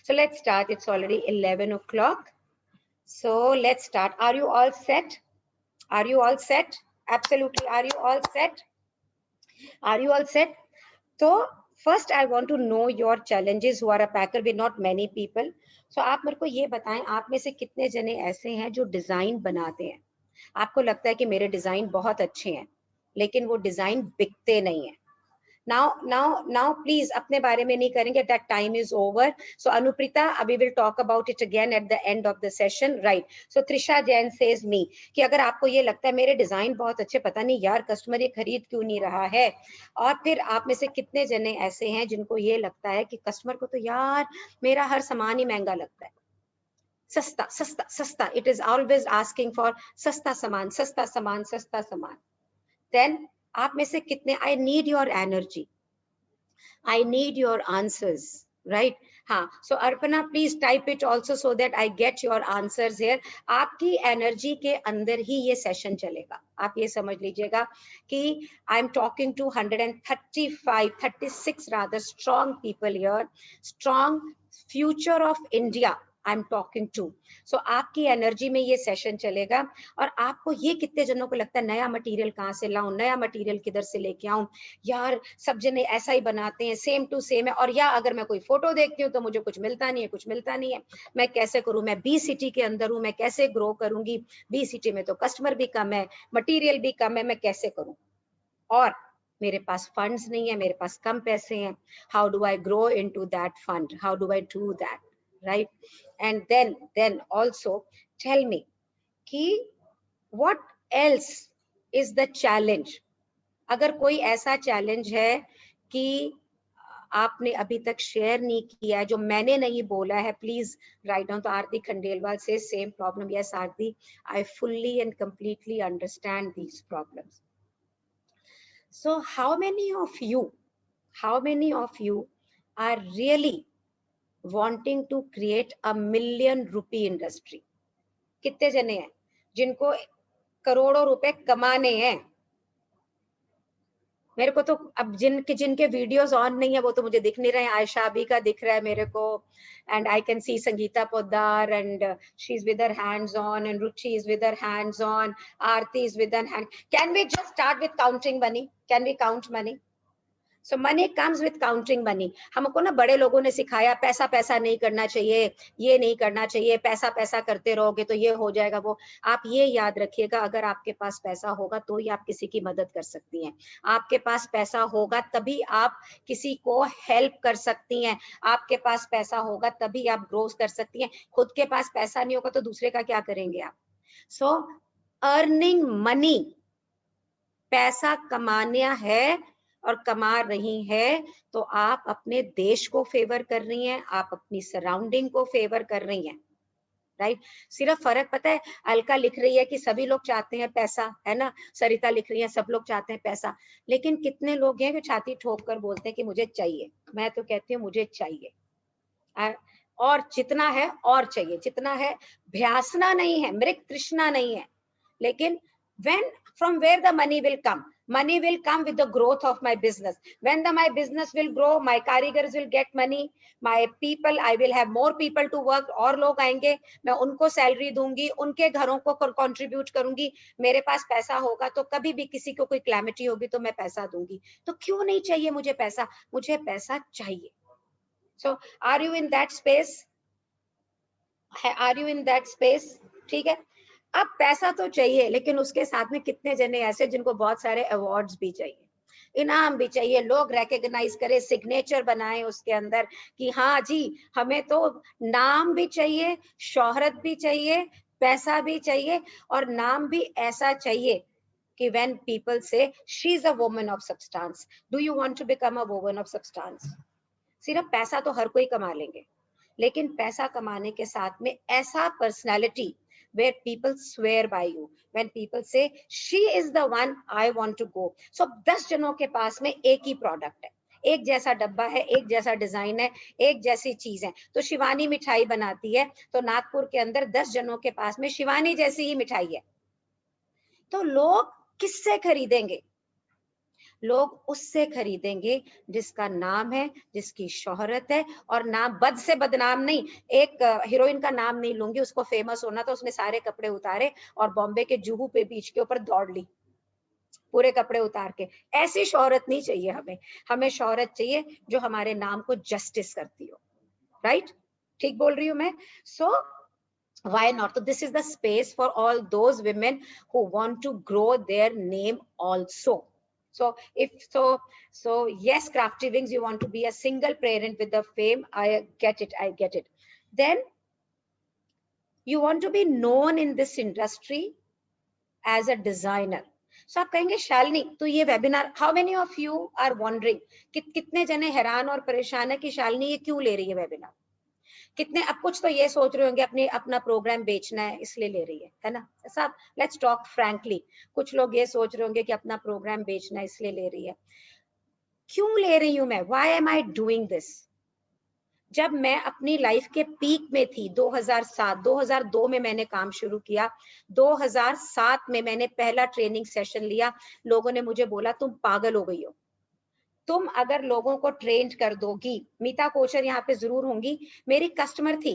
So let's start. It's already 11 o'clock. So let's start. Are you all set? Are you all set? Absolutely. Are you all set? Are you all set? So first I want to know your challenges who are a packer. We're not many people. So आप मेरे को ये बताएं, आप में से कितने जने ऐसे हैं जो डिजाइन बनाते हैं? आपको लगता है कि मेरे डिजाइन बहुत अच्छे हैं, लेकिन वो डिजाइन बिकते नहीं है. Now, please, अपने बारे में नहीं करेंगे. That time is over. So, Anuprita, we will talk about it again at the end of the session, right? So, Trisha Jain says me कि अगर आपको ये लगता है मेरे डिजाइन बहुत अच्छे, पता नहीं यार कस्टमर ये खरीद क्यों नहीं रहा है, और फिर आप में से कितने जने ऐसे हैं जिनको ये लगता है कि कस्टमर को तो यार मेरा हर सामान ही महंगा लगता है, सस्ता सस्ता सस्ता. It is always asking for सस्ता सामान, सस्ता सामान, सस्ता सामान. Then आप में से कितने, I need your energy, I need your answers, right? हाँ, so Arpana, please type it also so that I get your answers here. आपकी एनर्जी के अंदर ही ये सेशन चलेगा. आप ये समझ लीजिएगा कि I am talking to 36 rather strong people here, strong future of India I'm talking to. So आपकी एनर्जी में ये सेशन चलेगा. और आपको ये कितने जनों को लगता है नया मटेरियल कहाँ से लाऊं, नया मटेरियल किधर से लेके आऊं, यार सब जने ऐसा ही बनाते हैं, सेम टू सेम है, और या अगर मैं कोई फोटो देखती हूँ तो मुझे कुछ मिलता नहीं है, कुछ मिलता नहीं है, मैं कैसे करूं, मैं बी सिटी के अंदर हूं, मैं कैसे ग्रो करूंगी, बी सिटी में तो कस्टमर भी कम है, मटीरियल भी कम है, मैं कैसे करूं, और मेरे पास फंड्स नहीं है, मेरे पास कम पैसे हैं. How do I grow into that fund, how do I do that, right? And then also tell me कि what else is the challenge. अगर कोई ऐसा चैलेंज है कि आपने अभी तक शेयर नहीं किया है, जो मैंने नहीं बोला है, प्लीज राइट डाउन. तो आरती खंडेलवाल से same problem. Yes Aarti, I fully and completely understand these problems. So how many of you are really wanting to create a $1 million industry? कितने जने हैं जिनको करोड़ों रुपए कमाने हैं? मेरे को तो अब जिनके वीडियोस ऑन नहीं है वो तो मुझे दिख नहीं रहे हैं. आयशा अभी का दिख रहा है मेरे को, and I can see Sangeeta Poddar, and she is with her hands on, and Ruchi is with her hands on, Aarti is with her hand. Can we just start with counting money? Can we count money? So money comes with counting money. हमको ना बड़े लोगों ने सिखाया पैसा पैसा नहीं करना चाहिए, ये नहीं करना चाहिए, पैसा पैसा करते रहोगे तो ये हो जाएगा वो. आप ये याद रखिएगा, अगर आपके पास पैसा होगा तो ही आप किसी की मदद कर सकती हैं. आपके पास पैसा होगा तभी आप किसी को हेल्प कर सकती हैं. आपके पास पैसा होगा तभी आप ग्रो कर सकती हैं. खुद के पास पैसा नहीं होगा तो दूसरे का क्या करेंगे आप? सो अर्निंग मनी, पैसा कमाना है और कमा रही है तो आप अपने देश को फेवर कर रही हैं, आप अपनी सराउंडिंग को फेवर कर रही हैं, राइट? सिर्फ फर्क पता है, अलका लिख रही है कि सभी लोग चाहते हैं पैसा, है ना? सरिता लिख रही है सब लोग चाहते हैं पैसा, लेकिन कितने लोग हैं जो छाती ठोक कर बोलते हैं कि मुझे चाहिए? मैं तो कहती हूँ मुझे चाहिए, और जितना है और चाहिए, जितना है. भ्यासना नहीं है, मृग तृष्णा नहीं है, लेकिन when from where the money will come? Money will come with the growth of my business. When my business will grow, my karigars will get money, my people, I will have more people to work. और लोग आएंगे, मैं उनको salary दूंगी, उनके घरों को contribute करूंगी. मेरे पास पैसा होगा तो कभी भी किसी को कोई क्लैमिटी होगी तो मैं पैसा दूंगी. तो क्यों नहीं चाहिए मुझे पैसा? मुझे पैसा चाहिए. So are you in that space? Are you in that space? ठीक है. अब पैसा तो चाहिए, लेकिन उसके साथ में कितने जने ऐसे जिनको बहुत सारे अवार्ड्स भी चाहिए, इनाम भी चाहिए, लोग रिकॉग्नाइज करें, सिग्नेचर बनाए उसके अंदर कि हाँ जी हमें तो नाम भी चाहिए, शोहरत भी चाहिए, पैसा भी चाहिए, और नाम भी ऐसा चाहिए कि when people say she is a woman of substance. Do you want to become a woman of substance? सिर्फ पैसा तो हर कोई कमा लेंगे, लेकिन पैसा कमाने के साथ में ऐसा personality where people swear by you, when people say she is the one I want to go. So 10 जनों के पास में एक ही प्रोडक्ट है, एक जैसा डब्बा है, एक जैसा डिजाइन है, एक जैसी चीज है. तो शिवानी मिठाई बनाती है तो नागपुर के अंदर 10 जनों के पास में शिवानी जैसी ही मिठाई है, तो लोग किससे खरीदेंगे? लोग उससे खरीदेंगे जिसका नाम है, जिसकी शोहरत है, और नाम बद से बदनाम नहीं। एक हीरोइन का नाम नहीं लूंगी, उसको फेमस होना तो उसने सारे कपड़े उतारे और बॉम्बे के जुहू पे बीच के ऊपर दौड़ ली पूरे कपड़े उतार के। ऐसी शोहरत नहीं चाहिए हमें। हमें शोहरत चाहिए जो हमारे नाम को जस्टिस करती हो। राइट? ठीक बोल रही हूँ मैं? सो why not? So this is the space for all those women who want to grow their name also. So so yes, Crafty Wings, you want to be a single parent with the fame. I get it, I get it. Then you want to be known in this industry as a designer. So आप कहेंगे शालिनी तो ये webinar, how many of you are wondering, कितने जने हैरान और परेशान है कि शालिनी ये क्यों ले रही है वेबिनार? कितने, अब कुछ तो ये सोच रहे होंगे अपना प्रोग्राम बेचना है इसलिए ले रही है ना? सब लेट्स टॉक फ्रैंकली, कुछ लोग ये सोच रहे होंगे कि अपना प्रोग्राम बेचना है इसलिए ले रही है। क्यों ले रही हूं मैं? Why am I doing this? जब मैं अपनी लाइफ के पीक में थी 2002 में मैंने काम शुरू किया। 2007 में मैंने पहला ट्रेनिंग सेशन लिया। लोगों ने मुझे बोला तुम पागल हो गई हो, तुम अगर लोगों को ट्रेन कर दोगी। मीता कोचर यहाँ पे जरूर होंगी, मेरी कस्टमर थी।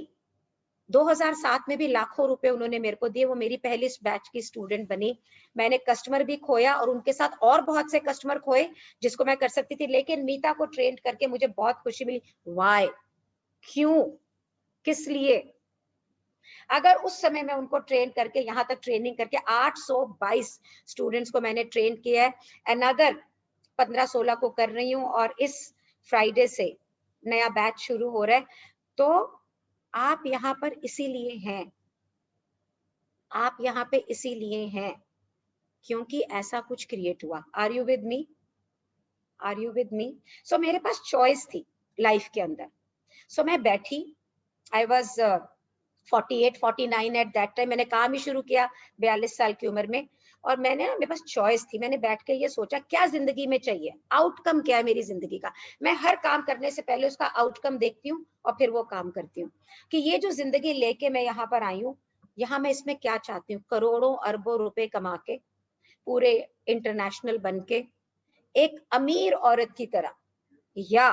2007 में भी लाखों रुपए उन्होंने मेरे को दिए, वो मेरी पहली बैच की स्टूडेंट बनी। मैंने कस्टमर भी खोया और उनके साथ और बहुत से कस्टमर खोए जिसको मैं कर सकती थी, लेकिन मीता को ट्रेन करके मुझे बहुत खुशी मिली। व्हाई? क्यों? किस लिए? अगर उस समय मैं उनको ट्रेन करके यहाँ तक ट्रेनिंग करके 822 स्टूडेंट्स को मैंने ट्रेन किया है, अनदर 15-16 को कर रही हूँ और इस फ्राइडे से नया बैच शुरू हो रहा है। तो आप यहाँ पर इसीलिए हैं, आप यहाँ पे इसीलिए हैं क्योंकि ऐसा कुछ क्रिएट हुआ। Are you with me? Are you with me? So मेरे पास चॉइस थी लाइफ के अंदर। सो मैं बैठी, I was 48-49 at that time. मैंने काम ही शुरू किया 42 साल की उम्र में, और मेरे पास चॉइस थी। मैंने बैठ के ये सोचा क्या जिंदगी में चाहिए, आउटकम क्या है मेरी जिंदगी का। मैं हर काम करने से पहले उसका आउटकम देखती हूँ और फिर वो काम करती हूँ कि ये जो जिंदगी लेके मैं यहाँ पर आई हूँ, यहाँ मैं इसमें क्या चाहती हूँ। करोड़ों अरबों रुपए कमा के, पूरे इंटरनेशनल बन के, एक अमीर औरत की तरह, या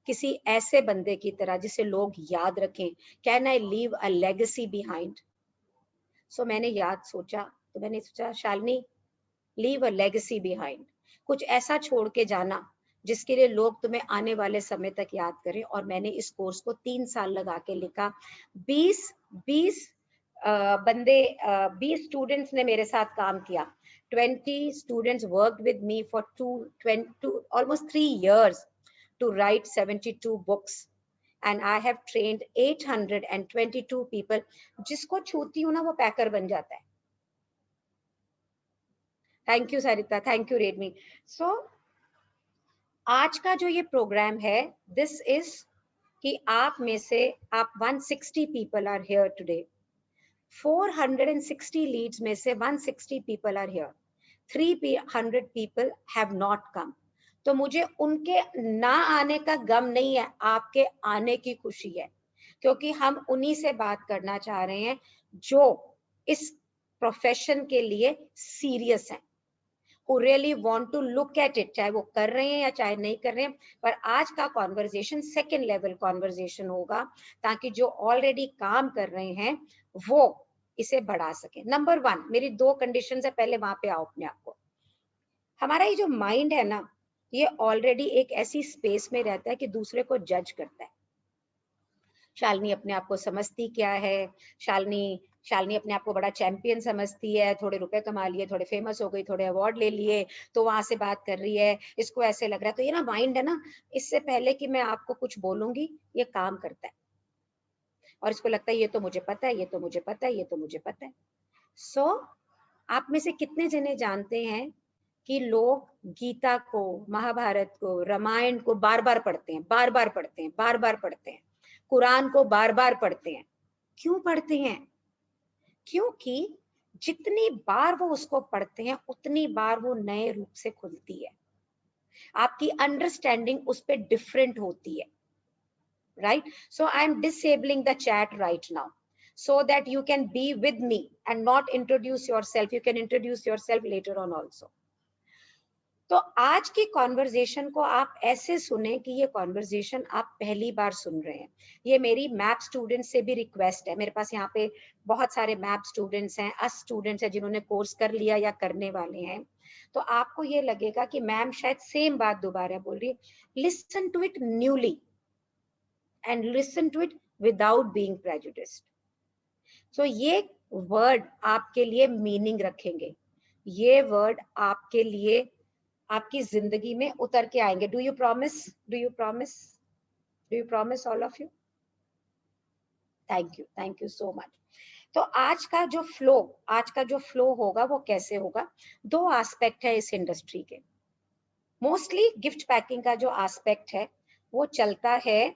किसी ऐसे बंदे की तरह जिसे लोग याद रखें। Can I leave a legacy behind? So मैंने सोचा तो मैंने सोचा Shalini, leave a legacy behind. कुछ ऐसा छोड़ के जाना जिसके लिए लोग तुम्हें आने वाले समय तक याद करें। और मैंने इस कोर्स को 3 साल लगा के लिखा। 20 स्टूडेंट्स ने मेरे साथ काम किया। 20 students worked with me for almost 3 years to write 72 books, and I have trained 822 people. जिसको छूती हूँ ना वो पैकर बन जाता है। Thank you Sarita, thank you Redmi. So आज का जो ये प्रोग्राम है, दिस इज कि आप में से आप 160 people are here today. 460 leads में से 160 people are here, 300 people have not come. तो मुझे उनके ना आने का गम नहीं है, आपके आने की खुशी है, क्योंकि हम उन्हीं से बात करना चाह रहे हैं जो इस प्रोफेशन के लिए सीरियस हैं, who really want to look at it, चाहे वो कर रहे हैं या चाहे नहीं कर रहे हैं। पर आज का कॉन्वर्जेशन सेकेंड लेवल कॉन्वर्जेशन होगा, ताकि जो ऑलरेडी काम कर रहे हैं वो इसे बढ़ा सके। नंबर 1, मेरी 2 कंडीशंस है, पहले वहां पे आओ अपने आप को। हमारा ये जो माइंड है ना, ये ऑलरेडी एक ऐसी स्पेस में रहता है कि दूसरे को जज करता है। शालिनी अपने आप को समझती क्या है, शालिनी अपने आप को बड़ा चैंपियन समझती है, थोड़े रुपए कमा लिए, थोड़े फेमस हो गई, थोड़े अवार्ड ले लिए, तो वहां से बात कर रही है, इसको ऐसे लग रहा है। तो ये ना माइंड है ना, इससे पहले कि मैं आपको कुछ बोलूंगी ये काम करता है और इसको लगता है ये तो मुझे पता है, ये तो मुझे पता है, ये तो मुझे पता है। सो आप में से कितने जने जानते हैं कि लोग गीता को, महाभारत को, रामायण को बार बार पढ़ते हैं, बार बार पढ़ते हैं, बार बार पढ़ते हैं, कुरान को बार बार पढ़ते हैं? क्यों पढ़ते हैं? क्योंकि जितनी बार वो उसको पढ़ते हैं उतनी बार वो नए रूप से खुलती है, आपकी अंडरस्टैंडिंग उस पर डिफरेंट होती है। Right? So I am disabling the chat right now so that you can be with me and not introduce yourself. You can introduce yourself later on also. तो आज की कॉन्वर्जेशन को आप ऐसे सुने कि ये कॉन्वर्जेशन आप पहली बार सुन रहे हैं। ये मेरी मैप स्टूडेंट से भी रिक्वेस्ट है। मेरे पास यहाँ पे बहुत सारे मैप स्टूडेंट्स हैं, अस स्टूडेंट्स हैं जिन्होंने कोर्स कर लिया या करने वाले हैं। तो आपको ये लगेगा कि मैम शायद सेम बात दोबारा बोल रही है। Listen to it newly and listen to it without being prejudiced. So ये वर्ड आपके लिए मीनिंग रखेंगे, ये वर्ड आपके लिए आपकी जिंदगी में उतर के आएंगे। Do you promise? Do you promise? Do you promise all of you? Thank you so much. तो आज का जो फ्लो होगा वो कैसे होगा? दो एस्पेक्ट है इस इंडस्ट्री के। मोस्टली गिफ्ट पैकिंग का जो एस्पेक्ट है वो चलता है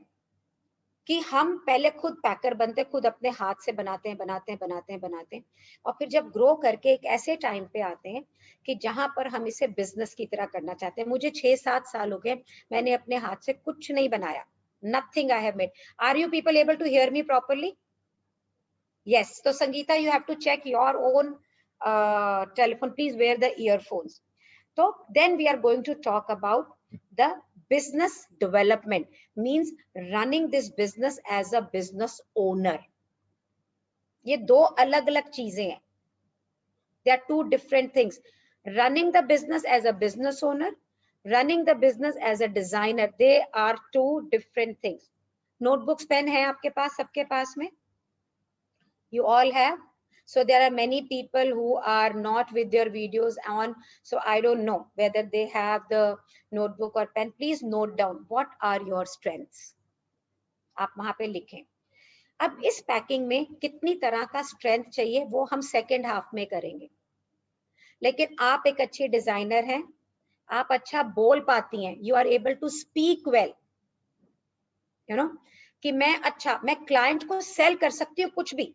कि हम पहले खुद पैकर बनते, खुद अपने हाथ से बनाते हैं और फिर जब ग्रो करके एक ऐसे टाइम पे आते हैं कि जहां पर हम इसे बिजनेस की तरह करना चाहते हैं। मुझे 6-7 साल हो गए, मैंने अपने हाथ से कुछ नहीं बनाया, nothing I have made. Are you people able to hear me properly? Yes. तो Sangeeta, you have to check your own telephone, please wear the earphones. So then we are going to talk about the business development, means running this business as a business owner. ये दो अलग अलग चीजें हैं. They are two different things. Running the business as a business owner, running the business as a designer, they are two different things. Notebooks, pen है आपके पास, सबके पास में? You all have? So there are many people who are not with their videos on, so I don't know whether they have the notebook or pen. Please note down what are your strengths. आप वहां पे लिखें। अब इस packing में कितनी तरह का स्ट्रेंथ चाहिए वो हम सेकेंड हाफ में करेंगे। लेकिन आप एक अच्छी डिजाइनर हैं, आप अच्छा बोल पाती हैं, you are able to speak well, you know, कि मैं क्लाइंट को सेल कर सकती हूँ कुछ भी।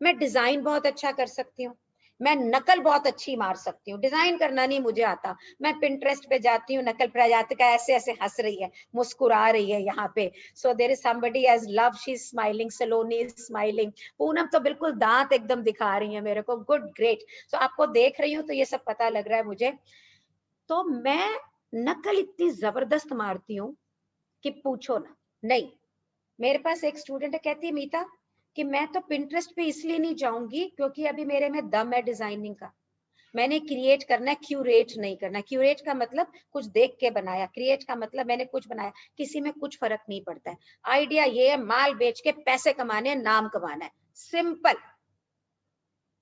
मैं डिजाइन बहुत अच्छा कर सकती हूँ, मैं नकल बहुत अच्छी मार सकती हूँ। डिजाइन करना नहीं मुझे आता, मैं पिंटरेस्ट पे जाती हूँ, नकल प्रजातिका ऐसे ऐसे हंस रही है, मुस्कुरा रही है यहाँ पे। So there is somebody as love, she is smiling, Saloni is smiling, Poonam तो बिल्कुल दांत एकदम दिखा रही है मेरे को। Good, great. सो आपको देख रही हूँ तो ये सब पता लग रहा है मुझे। तो मैं नकल इतनी जबरदस्त मारती हूँ कि पूछो ना। नहीं, मेरे पास एक स्टूडेंट है, कहती है मीता कि मैं तो पिंटरेस्ट पे इसलिए नहीं जाऊंगी क्योंकि अभी मेरे में दम है डिजाइनिंग का। मैंने क्रिएट करना है, क्यूरेट नहीं करना। क्यूरेट का मतलब कुछ देख के बनाया, क्रिएट का मतलब मैंने कुछ बनाया। किसी में कुछ फर्क नहीं पड़ता है। आइडिया ये है, माल बेच के पैसे कमाने, नाम कमाना है, सिंपल।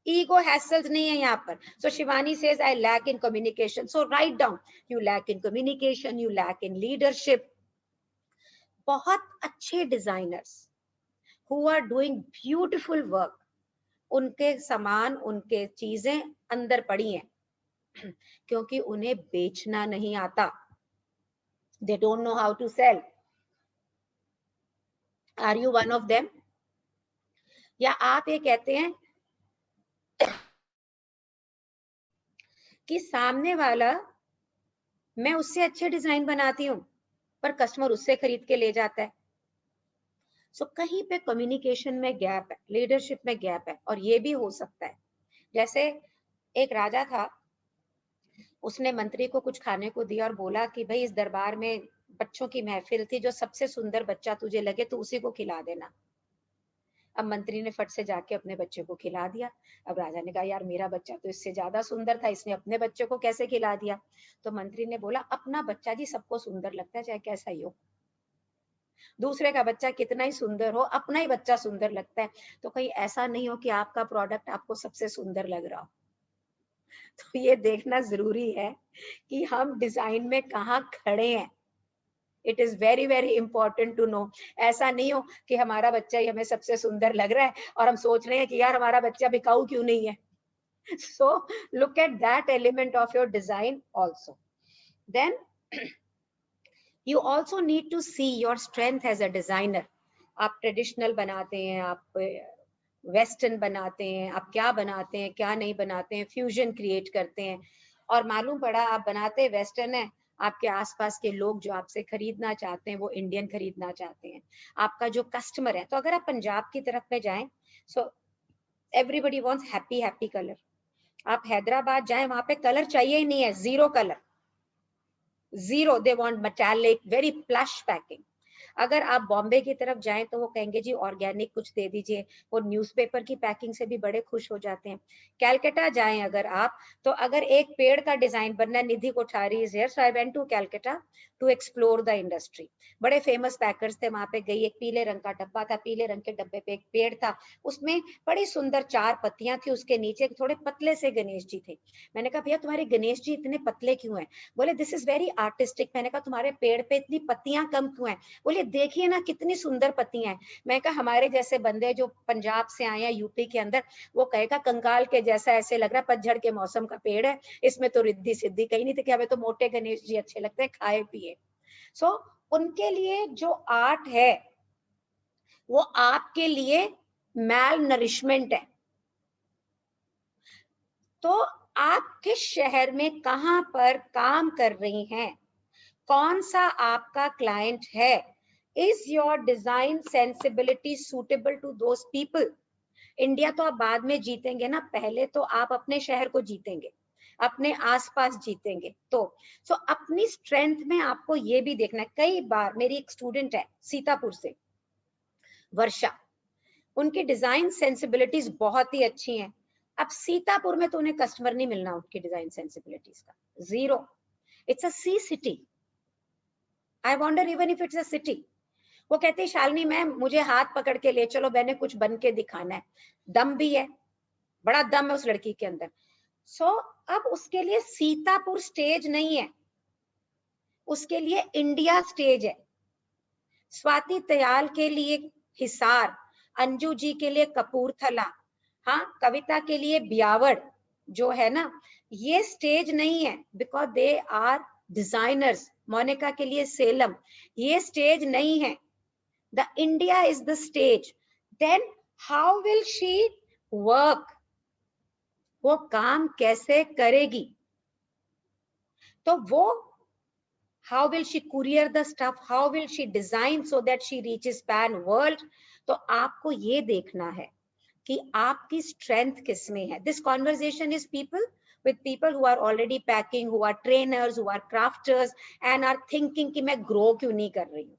ईगो हैसल्स नहीं है यहाँ पर। So Shivani says I lack in communication, so write down, you lack in communication, you lack in leadership. बहुत अच्छे designers who are doing beautiful work, उनके सामान, उनके चीजें अंदर पड़ी हैं क्योंकि उन्हें बेचना नहीं आता। They don't know how to sell. Are you one of them? या आप ये कहते हैं कि सामने वाला, मैं उससे अच्छे डिजाइन बनाती हूँ पर कस्टमर उससे खरीद के ले जाता है। सो कहीं पे कम्युनिकेशन में गैप है, लीडरशिप में गैप है। और ये भी हो सकता है, जैसे एक राजा था, उसने मंत्री को कुछ खाने को दिया और बोला कि भाई इस दरबार में बच्चों की महफिल थी, जो सबसे सुंदर बच्चा तुझे लगे तो उसी को खिला देना। अब मंत्री ने फट से जाके अपने बच्चे को खिला दिया। अब राजा ने कहा यार मेरा बच्चा तो इससे ज्यादा सुंदर था, इसने अपने बच्चे को कैसे खिला दिया? तो मंत्री ने बोला अपना बच्चा जी सबको सुंदर लगता है, चाहे कैसा ही हो। दूसरे का बच्चा कितना ही सुंदर हो, अपना ही बच्चा सुंदर लगता है। तो कहीं ऐसा नहीं हो कि आपका प्रोडक्ट आपको सबसे सुंदर लग रहा हो। तो ये देखना जरूरी है कि हम डिजाइन में कहाँ खड़े हैं। It is very very important to know. ऐसा नहीं हो कि हमारा बच्चा ही हमें सबसे सुंदर लग रहा है और हम सोच रहे हैं कि यार हमारा बच्चा बिकाऊ क्यों नहीं है। So look at that element of your design also. Then you also need to see your strength as a designer. आप ट्रेडिशनल बनाते हैं, आप वेस्टर्न बनाते हैं, आप क्या बनाते हैं क्या नहीं बनाते हैं, फ्यूजन क्रिएट करते हैं। और मालूम पड़ा आप बनाते वेस्टर्न है, आपके आसपास के लोग जो आपसे खरीदना चाहते हैं वो इंडियन खरीदना चाहते हैं। आपका जो कस्टमर है, तो अगर आप पंजाब की तरफ में जाएं, so everybody wants happy happy colour. आप हैदराबाद जाएं, वहां पे कलर चाहिए ही नहीं है, zero colour. zero. They want metallic, very plush packing. अगर आप बॉम्बे की तरफ जाएं तो वो कहेंगे जी ऑर्गेनिक कुछ दे दीजिए, वो न्यूज़पेपर की पैकिंग से भी बड़े खुश हो जाते हैं। कैलकाटा जाएं अगर आप, तो अगर एक पेड़ का डिजाइन बनना, Nidhi Kothari is here, so I went to Calcutta to explore the industry. बड़े फेमस पैकर्स थे वहां पे गई, एक पीले रंग का डब्बा था, पीले रंग के डब्बे पे एक पेड़ था, उसमें बड़ी सुंदर 4 पत्तियां थी, उसके नीचे थोड़े पतले से गणेश जी थे। मैंने कहा भैया तुम्हारे गणेश जी इतने पतले क्यों हैं? बोले दिस इज वेरी आर्टिस्टिक। मैंने कहा तुम्हारे पेड़ पे इतनी पत्तियां कम क्यों हैं? बोले देखिए ना कितनी सुंदर पत्तियां हैं। मैं कहा हमारे जैसे बंदे जो पंजाब से आए हैं यूपी के अंदर, वो कहेगा कंकाल के जैसा ऐसे लग रहा है, पतझड़ के मौसम का पेड़ है, इसमें तो रिद्धि सिद्धि कहीं नहीं थी, कि हमें तो मोटे गणेश जी अच्छे लगते हैं, खाए पिए। सो उनके लिए जो आर्ट है वो आपके लिए मैल नरिशमेंट है। तो आप किस शहर में कहां पर काम कर रही हैं, कौन सा आपका क्लाइंट है, is your design sensibility suitable to those people? India तो आप बाद में जीतेंगे ना, पहले तो आप अपने शहर को जीतेंगे, अपने आसपास जीतेंगे। तो अपनी स्ट्रेंथ में आपको ये भी देखना है। कई बार मेरी एक स्टूडेंट है सीतापुर से, वर्षा, उनकी डिजाइन सेंसिबिलिटीज बहुत ही अच्छी हैं। अब सीतापुर में तो उन्हें कस्टमर नहीं मिलना उनकी डिजाइन सेंसिबिलिटीज का, zero. It's a C city, I wonder even if it's a city. वो कहती है शालिनी मैम मुझे हाथ पकड़ के ले चलो, मैंने कुछ बन के दिखाना है। दम भी है, बड़ा दम है उस लड़की के अंदर। अब उसके लिए सीतापुर स्टेज नहीं है, उसके लिए इंडिया स्टेज है। स्वाति तयाल के लिए हिसार, अंजू जी के लिए कपूरथला, हाँ कविता के लिए ब्यावड़ जो है ना, ये स्टेज नहीं है, because they are designers. Monica के लिए सेलम, ये स्टेज नहीं है। The India is the stage. Then how will she work? वो काम कैसे करेगी? तो वो how will she courier the stuff, how will she design so that she reaches pan world? तो आपको ये देखना है कि आपकी स्ट्रेंथ किसमें है। This conversation is people with people who are already packing, who are trainers, who are crafters and are thinking कि मैं grow क्यों नहीं कर रही हूँ।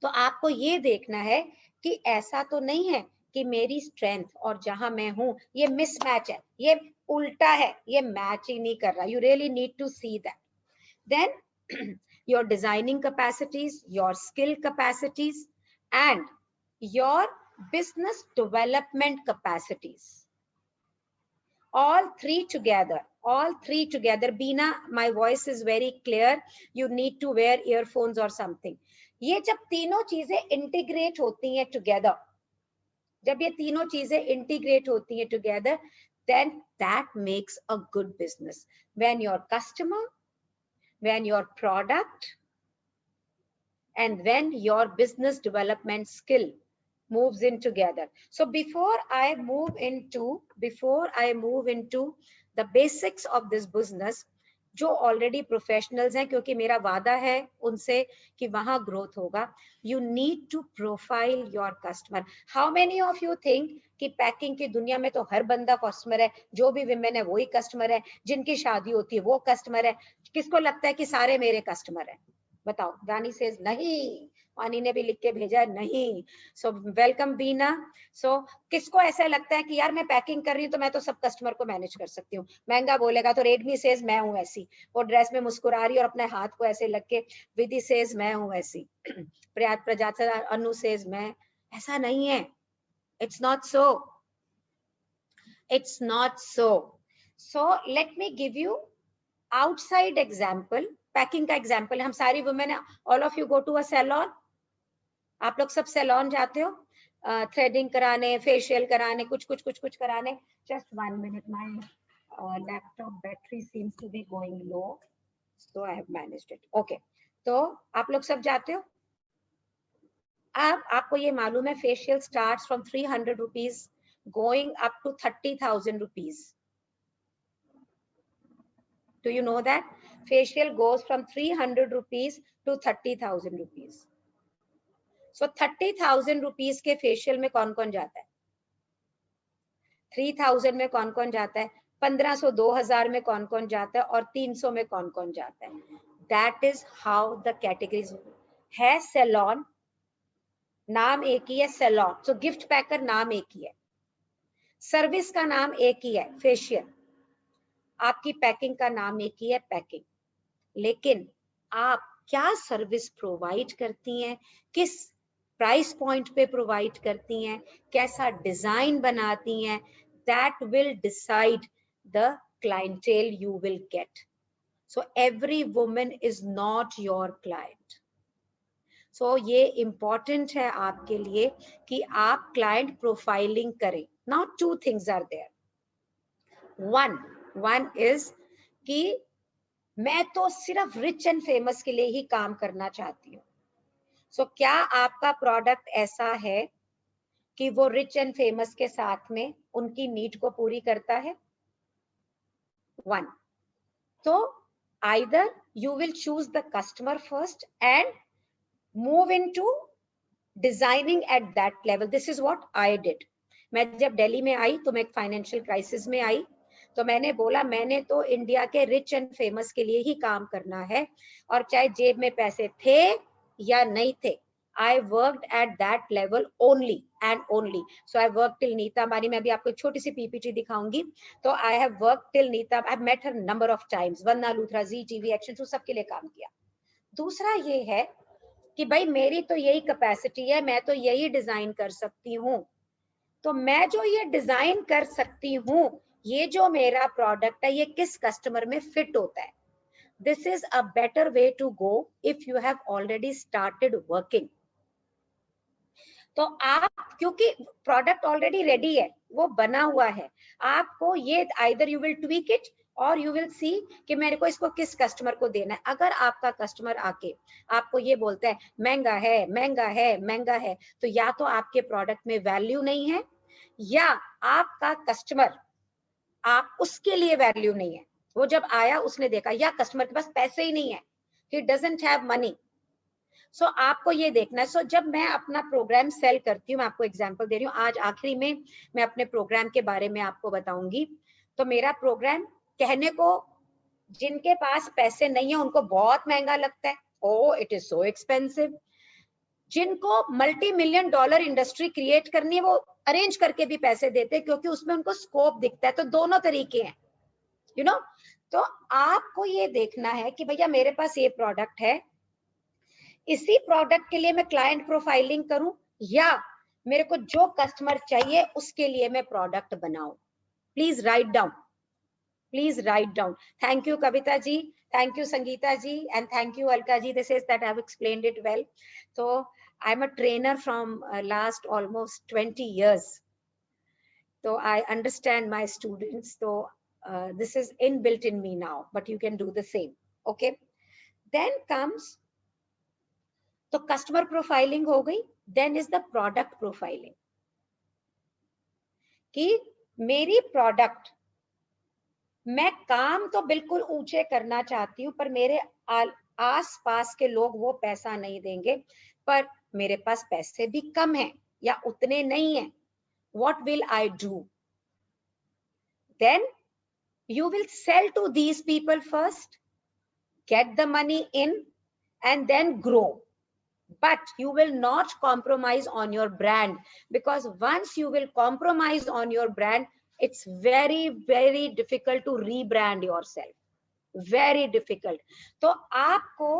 तो आपको ये देखना है कि ऐसा तो नहीं है कि मेरी स्ट्रेंथ और जहां मैं हूं ये मिसमैच है, ये उल्टा है, ये मैच ही नहीं कर रहा। You really need to see that. Then your designing capacities, your skill capacities, and your business development capacities. All three together. Beena, my voice is very clear. You need to wear earphones or something. ये जब तीनों चीजें integrate होती हैं together, जब ये तीनों चीजें इंटीग्रेट होती हैं together, then that makes a good business. When your customer, when your product, and when your business development skill moves in together. So before I move into the basics of this business, जो already professionals हैं, क्योंकि मेरा वादा है उनसे कि वहां growth होगा, you need to profile your customer. How many of you think कि पैकिंग की दुनिया में तो हर बंदा कस्टमर है, जो भी विमेन है वही कस्टमर है, जिनकी शादी होती है वो कस्टमर है। किसको लगता है कि सारे मेरे कस्टमर है? बताओ। रानी सेज नहीं, वानी ने भी लिख के भेजा है नहीं। सो वेलकम बीना। सो किसको ऐसा लगता है कि यार मैं पैकिंग कर रही हूँ तो मैं तो सब कस्टमर को मैनेज कर सकती हूँ? महंगा बोलेगा तो रेडमी सेज मैं हूँ ऐसी, वो ड्रेस में मुस्कुरा रही और अपने हाथ को ऐसे लग के, विधि सेज मैं हूँ ऐसी, प्रजाता अनु सेज मैं, ऐसा नहीं है। It's not so, it's not so. So let me give you outside example. Packing का एग्जाम्पल, हम सारी women, all of you go to a salon. आप लोग सब सैलून जाते हो थ्रेडिंग कराने, फेशियल कराने, कुछ कराने। Just 1 minute, my laptop battery seems to be going low, so I have managed it. Okay, तो आप लोग सब जाते हो। अब आपको ये मालूम है facial starts from 300 rupees going up to 30,000 rupees. Do you know that? Facial goes from 300 rupees to 30,000 rupees. So 30,000 rupees के फेशियल में कौन कौन जाता है? 3,000 में कौन कौन जाता है? 1500 2000 में कौन कौन जाता है और 300 में कौन कौन जाता है. That is how the categories है. सैलून नाम एक ही है, सैलून. सो गिफ्ट पैकर नाम एक ही है, सर्विस का नाम एक ही है, फेशियल. आपकी पैकिंग का नाम एक ही है, पैकिंग. लेकिन आप क्या सर्विस प्रोवाइड करती हैं, किस प्राइस पॉइंट पे प्रोवाइड करती हैं, कैसा डिजाइन बनाती हैं, that will decide the clientele you will get. So every woman is not your client. So ये important है आपके लिए कि आप client profiling करें. Now 2 things are there. One is कि मैं तो सिर्फ रिच एंड फेमस के लिए ही काम करना चाहती हूँ. सो क्या आपका प्रोडक्ट ऐसा है कि वो रिच एंड फेमस के साथ में उनकी नीड को पूरी करता है? One. So either you will choose the customer first and move into designing at that level. This is what I did. मैं जब दिल्ली में आई तो मैं एक फाइनेंशियल क्राइसिस में आई, तो मैंने बोला मैंने तो इंडिया के रिच एंड फेमस के लिए ही काम करना है, और चाहे जेब में पैसे थे या नहीं थे. I worked at that level only and only. So I worked till Neeta Ambani. मैं भी आपको एक छोटी सी PPT दिखाऊंगी. तो I have worked till Neeta. I've met her number of times. Vandana Luthra, Zee TV, action show, सबके लिए काम किया. दूसरा ये है कि भाई मेरी तो यही कैपेसिटी है, मैं तो यही डिजाइन कर सकती हूँ. तो मैं जो ये डिजाइन कर सकती हूँ, ये जो मेरा प्रोडक्ट है, ये किस कस्टमर में फिट होता है. This is a better way to go if you have already started working. तो आप, क्योंकि प्रोडक्ट ऑलरेडी रेडी है, वो बना हुआ है, आपको ये either you will tweak it और यू विल सी कि मेरे को इसको किस कस्टमर को देना है. अगर आपका कस्टमर आके आपको ये बोलता है महंगा है महंगा है महंगा है, तो या तो आपके प्रोडक्ट में वैल्यू नहीं है, या आपका कस्टमर, आप उसके लिए वैल्यू नहीं है. वो जब आया उसने देखा, या कस्टमर के पास पैसे ही नहीं है, ही डजंट हैव मनी. सो आपको ये देखना है. सो जब मैं अपना प्रोग्राम सेल करती हूँ, मैं आपको एग्जांपल दे रही हूँ, आज आखिरी में मैं अपने प्रोग्राम के बारे में आपको बताऊंगी. तो मेरा प्रोग्राम कहने को जिनके पास पैसे नहीं है उनको बहुत महंगा लगता है, ओ इट इज सो एक्सपेंसिव. जिनको multi million dollar industry create करनी है, वो अरेंज करके भी पैसे देते हैं, क्योंकि उसमें उनको स्कोप दिखता है. तो दोनों तरीके हैं, यू नो. तो आपको ये देखना है कि भैया मेरे पास ये प्रोडक्ट है, इसी प्रोडक्ट के लिए मैं क्लाइंट प्रोफाइलिंग करूं, या मेरे को जो कस्टमर चाहिए उसके लिए मैं प्रोडक्ट बनाऊं. Please write down, please write down. Thank you Kavita ji, thank you Sangeeta ji, and thank you Alka ji. This is that I have explained it well. So I'm a trainer from last almost 20 years. So I understand my students. So this is inbuilt in me now, but you can do the same. Okay. Then comes, तो customer profiling हो गई. Then is the product profiling, कि मेरी product, मैं काम तो बिल्कुल ऊंचे करना चाहती हूँ, पर मेरे आस पास के लोग वो पैसा नहीं देंगे, पर मेरे पास पैसे भी कम हैं या उतने नहीं है. What will I do? Then you will sell to these people first, get the money in, and then grow. But you will not compromise on your brand, because once you will compromise on your brand, it's very very difficult to rebrand yourself. Very difficult. तो आपको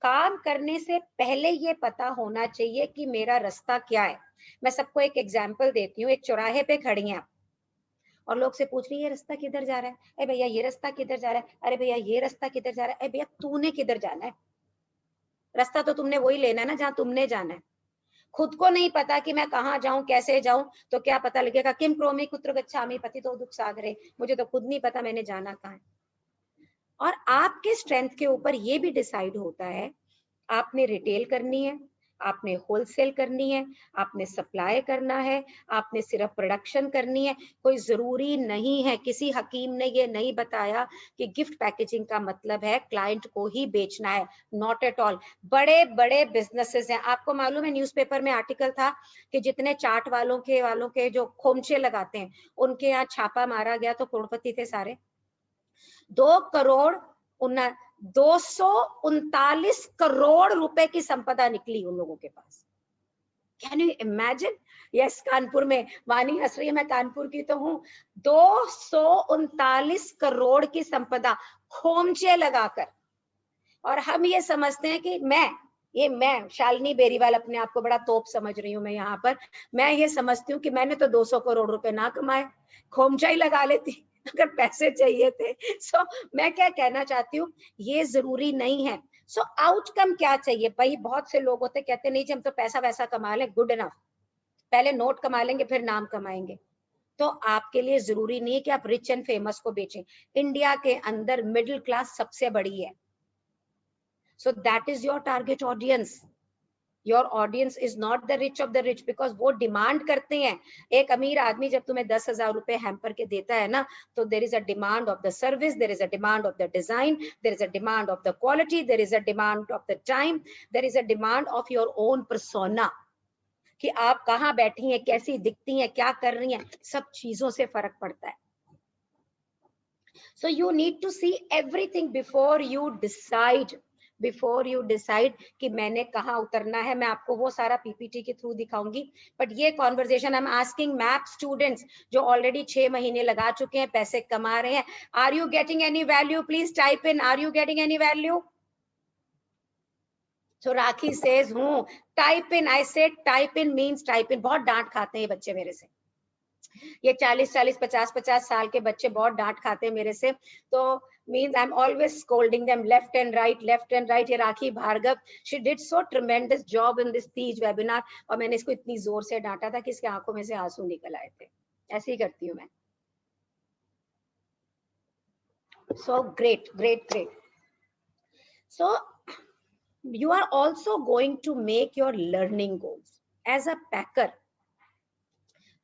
काम करने से पहले ये पता होना चाहिए कि मेरा रास्ता क्या है. मैं सबको एक एग्जांपल देती हूँ. एक चौराहे पे खड़ी हैं आप, और लोग से पूछ रही है ये रास्ता किधर जा रहा है, अरे भैया ये रास्ता किधर जा रहा है, अरे भैया ये रास्ता किधर जा रहा है, अरे भैया तूने किधर जाना है, रास्ता तो तुमने वही लेना है ना जहां तुमने जाना है. खुद को नहीं पता कि मैं कहाँ जाऊं, कैसे जाऊं, तो क्या पता लगेगा किम क्रोमी कुत्र गच्छामि पतितो दुख सागरे. मुझे तो खुद नहीं पता मैंने जाना कहाँ है. और आपके स्ट्रेंथ के ऊपर ये भी डिसाइड होता है, आपने रिटेल करनी है आपने होलसेल करनी है, आपने सप्लाई करना है, आपने सिर्फ प्रोडक्शन करनी है। कोई जरूरी नहीं है, किसी हकीम ने ये नहीं बताया कि गिफ्ट पैकेजिंग का मतलब है क्लाइंट को ही बेचना है, नॉट एट ऑल। बड़े बड़े बिजनेसेस हैं, आपको मालूम है न्यूज़पेपर में आर्टिकल था कि जितने चाट वालों के जो खोमचे लगाते हैं उनके यहाँ छापा मारा गया तो करोड़पति थे सारे। 239 करोड़ रुपए की संपदा निकली उन लोगों के पास। Can you imagine? Yes, Kanpur में, वानी हंस रही है, मैं कानपुर की तो हूँ। 239 करोड़ की संपदा खोमचे लगाकर। और हम ये समझते हैं कि मैं शालिनी बेरीवाल अपने आप को बड़ा तोप समझ रही हूँ। मैं यहाँ पर मैं ये समझती हूँ कि मैंने तो 200 करोड़ रुपए ना कमाए, खोमचा ही लगा लेती अगर पैसे चाहिए थे। सो मैं क्या कहना चाहती हूँ, ये जरूरी नहीं है। सो आउटकम क्या चाहिए भाई? बहुत से लोग होते कहते नहीं जी हम तो पैसा वैसा कमा लें, गुड इनफ। पहले नोट कमा लेंगे फिर नाम कमाएंगे। तो आपके लिए जरूरी नहीं है कि आप रिच एंड फेमस को बेचें। इंडिया के अंदर मिडिल क्लास सबसे बड़ी है। So that is your target audience. Your audience is not the rich of the rich, because वो डिमांड करते हैं। एक अमीर आदमी जब तुम्हें 10,000 रुपए हैम्पर के देता है ना, तो there is a demand of the service, there is a demand of the design, there is a demand of the quality, there is a demand of the time, there is a demand of your own persona, कि आप कहाँ बैठी हैं, कैसी दिखती हैं, क्या कर रही हैं, सब चीजों से फर्क पड़ता है। So you need to see everything before you decide कि मैंने कहाँ उतरना है। मैं आपको वो सारा पीपीटी के थ्रू दिखाऊंगी। बट ये conversation I am asking map students जो ऑलरेडी 6 महीने लगा चुके हैं, पैसे कमा रहे हैं, are you getting any value? Please type in, are you getting any value? So Rakhi says हूँ, type in. I said type in means type in. बहुत डांट खाते हैं बच्चे मेरे से, ये 40-40, 50-50 साल के बच्चे बहुत डांट खाते हैं मेरे से। तो means I'm always scolding them left and right, left and right. ये राखी Bhargava, she did so tremendous job in this Teej webinar, और मैंने इसको इतनी जोर से डांटा था कि इसके आंखों में से आंसू निकल आए थे। ऐसे ही करती हूँ मैं। So great, great, great. So you are also going to make your learning goals. As a packer,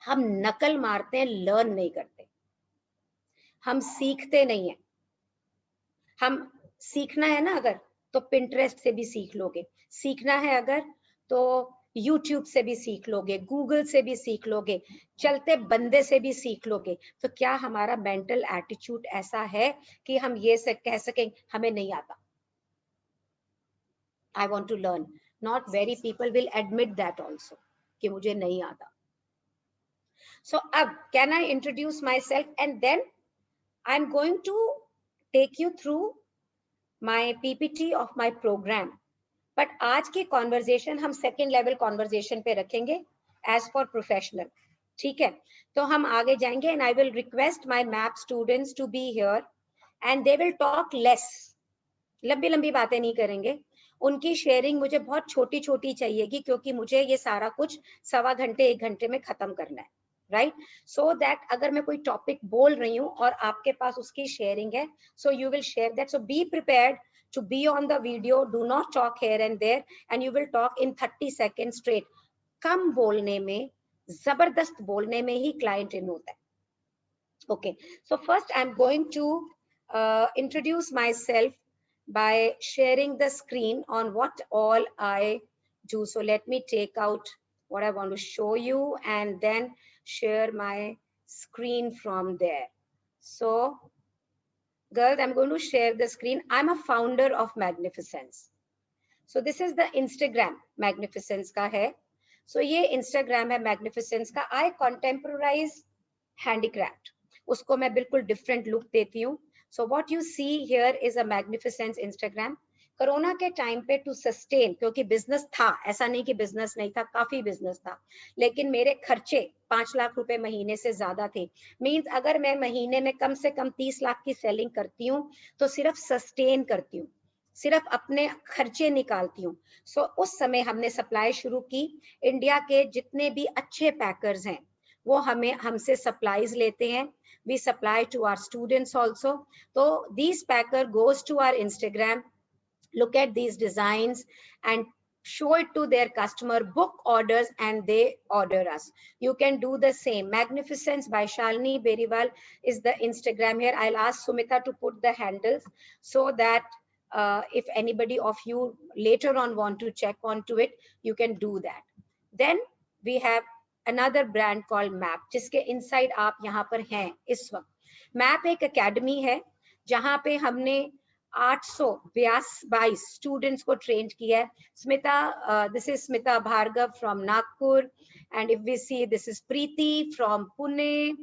हम नकल मारते हैं, लर्न नहीं करते, हम सीखते नहीं है। हम सीखना है ना अगर, तो पिंटरेस्ट से भी सीख लोगे, सीखना है अगर तो यूट्यूब से भी सीख लोगे, गूगल से भी सीख लोगे, चलते बंदे से भी सीख लोगे। तो क्या हमारा मेंटल एटीट्यूड ऐसा है कि हम ये कह सकें हमें नहीं आता? I want to learn. Not very people will admit that also कि मुझे नहीं आता। सो अब can I introduce myself and then I am going to take you through my PPT of my program. But आज की conversation हम second level conversation पे रखेंगे as for professional. ठीक है, तो हम आगे जाएंगे and I will request my MAP students to be here and they will talk less. लंबी लंबी बातें नहीं करेंगे, उनकी शेयरिंग मुझे बहुत छोटी छोटी चाहिएगी, क्योंकि मुझे ये सारा कुछ 1.25 घंटे 1 घंटे में खत्म करना है, राइट? सो दैट अगर मैं कोई टॉपिक बोल रही हूँ और आपके पास उसकी शेयरिंग है, so you will share that. So be prepared to be on the video, do not talk here and there, and you will talk in 30 seconds straight. कम बोलने में, जबरदस्त बोलने में ही client in होता है। Okay, so first I'm going to introduce myself by sharing the screen on what all I do. So let me take out what I want to show you and then share my screen from there. So girls, I'm going to share the screen. I'm a founder of Magnificence. So this is the Instagram Magnificence का है. So ये Instagram है Magnificence का. I contemporize handicraft. उसको मैं बिल्कुल different look देती हूँ. So what you see here is a Magnificence Instagram. Corona के टाइम पे टू सस्टेन, क्योंकि बिजनेस था, ऐसा नहीं कि बिजनेस नहीं था, काफी बिजनेस था, लेकिन मेरे खर्चे 5 लाख रुपए महीने से ज्यादा थे। मींस अगर मैं महीने में कम से कम 30 लाख की सेलिंग करती हूँ तो सिर्फ सस्टेन करती हूँ, सिर्फ अपने खर्चे निकालती हूँ। सो उस समय हमने सप्लाई शुरू की। इंडिया के जितने भी अच्छे पैकर्स हैं वो हमसे सप्लाईज लेते हैं। We supply to our students also. So these packer goes to our Instagram. Look at these designs and show it to their customer, book orders, and they order us. You can do the same. Magnificence by Shalini Beriwal is the Instagram here. I'll ask Sumita to put the handles so that if anybody of you later on want to check onto it, you can do that. Then we have another brand called MAP, जिसके inside आप यहाँ पर हैं इस वक्त. MAP एक academy है जहाँ पे हमने 822 स्टूडेंट्स को ट्रेन किया है. Smita, this is Smita Bhargava from Nagpur, and if we see this is Preeti from Pune,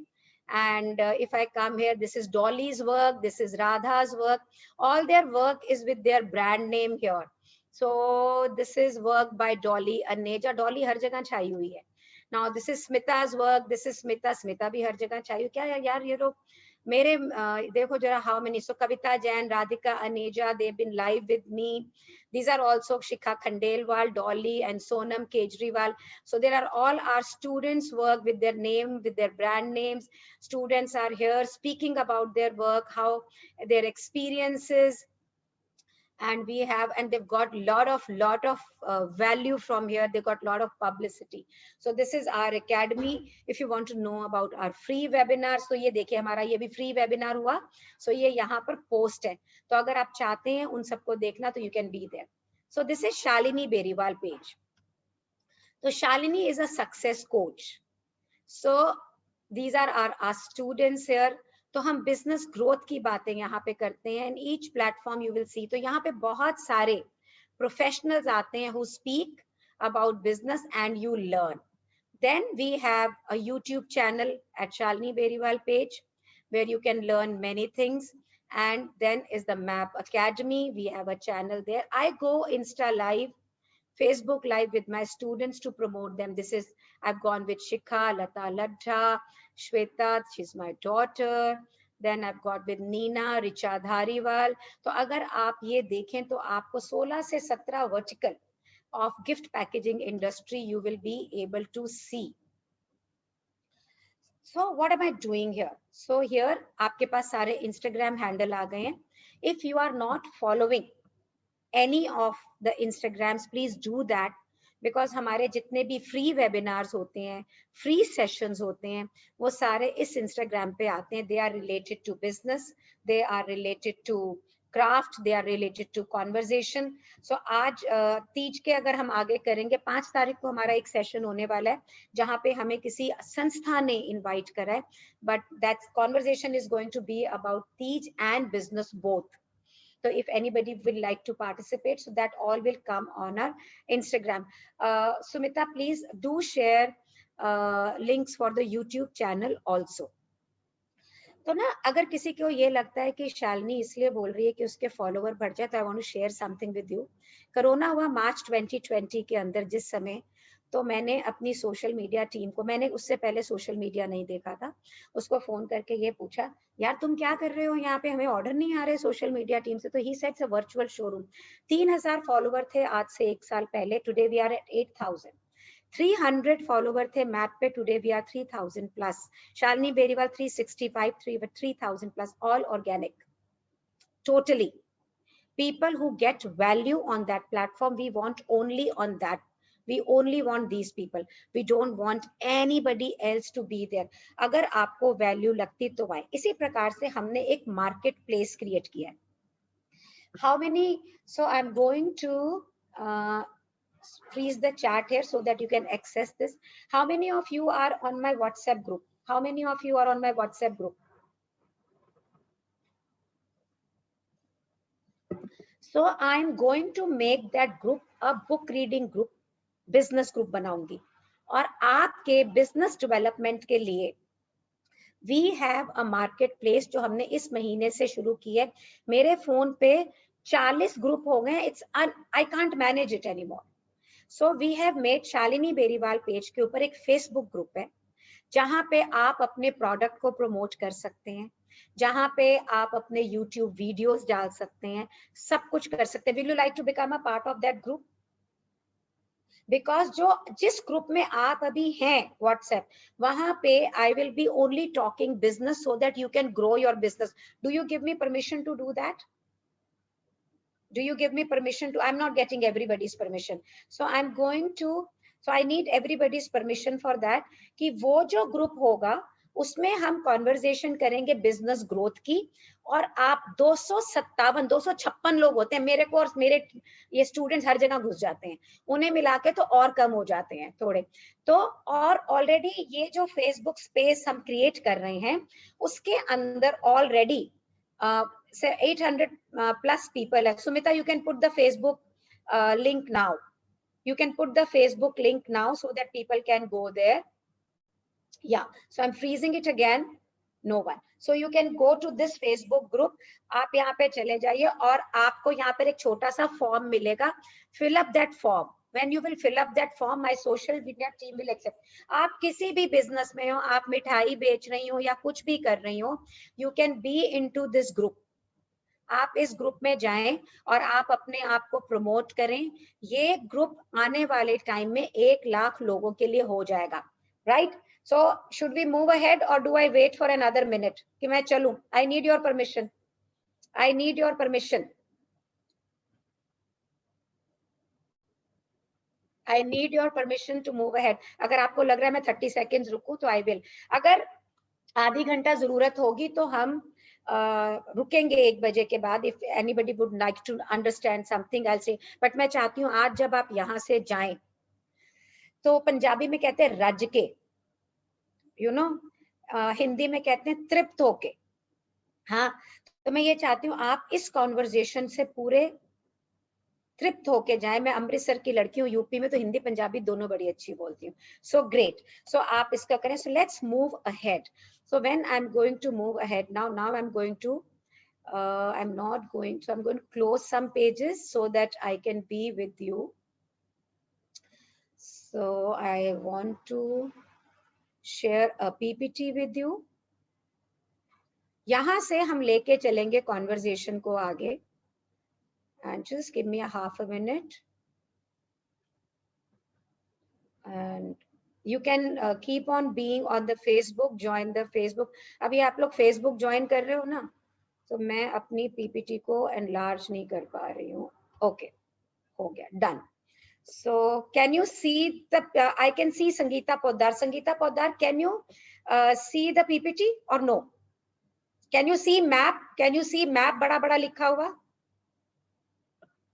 and if I come here, this is Dolly's work, this is Radha's work. All their work is with their brand name here. So this is work by Dolly Aneja. Dolly हर जगह छाई हुई है. Now this is Smita's work, this is Smita. Smita भी हर जगह छाई हुई. क्या यार ये लोग मेरे देखो जरा how many. So Kavita Jain, Radhika Aneja, they've been live with me. These are also Shikha Khandelwal, Dolly, and Sonam Kejriwal. So there are all our students work with their name, with their brand names. Students are here speaking about their work, how their experiences, and we have, and they've got lot of value from here. They got lot of publicity. So this is our academy. If you want to know about our free webinars, तो ये देखिए हमारा ये भी free webinar हुआ. So ये यहाँ पर post है. तो अगर आप चाहते हैं उन सबको देखना तो you can be there. So this is Shalini Beriwal page. So Shalini is a success coach. So these are our students here. तो हम बिजनेस ग्रोथ की बातें यहाँ पे करते हैं, and each platform you will see. तो यहाँ पे बहुत सारे प्रोफेशनल्स आते हैं who speak about business and you learn. Then we have a YouTube channel at Shalini Beriwal page where you can learn many things, and then is the MAP Academy. We have a channel there. I go Insta live, Facebook live with my students to promote them. This is, I've gone with Shikha, Lata Ladha, Shweta, she's my daughter. Then I've got with Neena, Richa Dhariwal. तो अगर आप ये देखें तो आपको 16 से 17 vertical of gift packaging industry you will be able to see. So what am I doing here? So here आपके पास सारे Instagram handle आ गए हैं. If you are not following any of the Instagrams, please do that, because हमारे जितने भी free webinars होते हैं, free sessions होते हैं, वो सारे इस Instagram पे आते हैं. They are related to business, they are related to craft, they are related to conversation. So आज तीज के अगर हम आगे करेंगे, 5 तारीख को हमारा एक सेशन होने वाला है जहाँ पे हमें किसी संस्था ने इनवाइट करा है, but that conversation is going to be about Teej and business both. So if anybody will like to participate, so that all will come on our Instagram. Sumita, please do share links for the YouTube channel also. तो ना अगर किसी को ये लगता है कि शालिनी इसलिए बोल रही है कि उसके फॉलोवर बढ़ जाए, तो I want to share something with you. Corona हुआ मार्च 2020 के अंदर जिस समय, तो मैंने अपनी सोशल मीडिया टीम को, मैंने उससे पहले सोशल मीडिया नहीं देखा था, उसको फोन करके ये पूछा, यार तुम क्या कर रहे हो यहाँ पे, हमें ऑर्डर नहीं आ रहे सोशल मीडिया टीम से. तो he said it's a virtual showroom. 3000 follower थे आज से 1 साल पहले. Today we are at 8000. 300 follower थे मैप पे. Today we are 3000 plus. Shalini Beriwal 365, 3000 plus, all organic totally. People who get value on that platform, we want only on that. We only want these people. We don't want anybody else to be there. अगर आपको value लगती तो आए. इसी प्रकार से हमने एक मार्केट प्लेस क्रिएट किया है. How many? So I'm going to freeze the chat here so that you can access this. How many of you are on my WhatsApp group? How many of you are on my WhatsApp group? So I'm going to make that group a book reading group, business group बनाऊंगी. और आपके business development के लिए we have a market place जो हमने इस महीने से शुरू की है. मेरे फोन पे 40 ग्रुप हो गए. It's I can't manage it anymore. So we have made Shalini Beriwal page के ऊपर एक फेसबुक ग्रुप है जहां पे आप अपने प्रोडक्ट को प्रमोट कर सकते हैं, जहां पे आप अपने यूट्यूब वीडियोस डाल सकते हैं, सब कुछ कर सकते हैं. Will you like to become a part of that group? Because जो जिस ग्रुप में आप अभी हैं व्हाट्सएप, वहां पे I will be only talking business so that you can grow your business. Do you give me permission to do that? Do you give me permission to? I'm not getting everybody's permission. So I'm going to, so I need everybody's permission for that. कि वो जो group होगा उसमें हम conversation करेंगे business growth की, और आप 256 लोग होते हैं मेरे को, और मेरे ये स्टूडेंट्स हर जगह घुस जाते हैं, उन्हें मिला के तो और कम हो जाते हैं थोड़े तो। और ऑलरेडी ये जो फेसबुक स्पेस हम क्रिएट कर रहे हैं उसके अंदर already say 800 plus people. Sumita, you can put the Facebook link now. You can put the Facebook link now so that people can go there. Yeah, so I'm freezing it again. No one. So you can go to this Facebook group. आप यहाँ पे चले जाइए और आपको यहाँ पर एक छोटा सा फॉर्म मिलेगा. Fill up that form. When you will fill up that form, my social media team will accept. आप किसी भी बिजनेस में हो, आप मिठाई बेच रही हो या कुछ भी कर रही हो, you can be into this group. आप इस ग्रुप में जाएं और आप अपने आप को प्रमोट करें. ये ग्रुप आने वाले टाइम में 1 लाख लोगों के लिए हो जाएगा, right? So should we move ahead और do I wait for another minute कि मैं चलूं? I need your permission. I need your permission. I need your permission to move ahead. अगर आपको लग रहा है मैं 30 सेकेंड्स रुकूं तो आई विल. अगर आधी घंटा जरूरत होगी तो हम रुकेंगे 1 बजे के बाद. If anybody would like to understand something I will say. But मैं चाहती हूँ आज जब आप यहाँ से जाएं तो पंजाबी में कहते हैं रज के, यू नो, हिंदी में कहते हैं तृप्त होके. हाँ, तो मैं ये चाहती हूँ आप इस कॉन्वर्जेशन से पूरे तृप्त होके जाए. मैं अमृतसर की लड़की हूँ, यूपी में तो हिंदी पंजाबी दोनों बड़ी अच्छी बोलती हूँ. So great. सो आप इसका करें. So let's move ahead. So when I am going to move ahead now I am going to I'm not going, so I'm going to close some pages so that I can be with you. So I want to share a PPT with you. यहाँ से हम लेके चलेंगे conversation को आगे. And just give me a half a minute. And you can keep on being on the Facebook, join the Facebook. अभी आप लोग Facebook join कर रहे हो ना? तो मैं अपनी PPT को enlarge नहीं कर पा रही हूँ. Okay, हो गया, done. So can you see the, I can see Sangeeta Poddar. Sangeeta Poddar, can you see the PPT or no? Can you see map? Can you see map बड़ा बड़ा लिखा हुआ?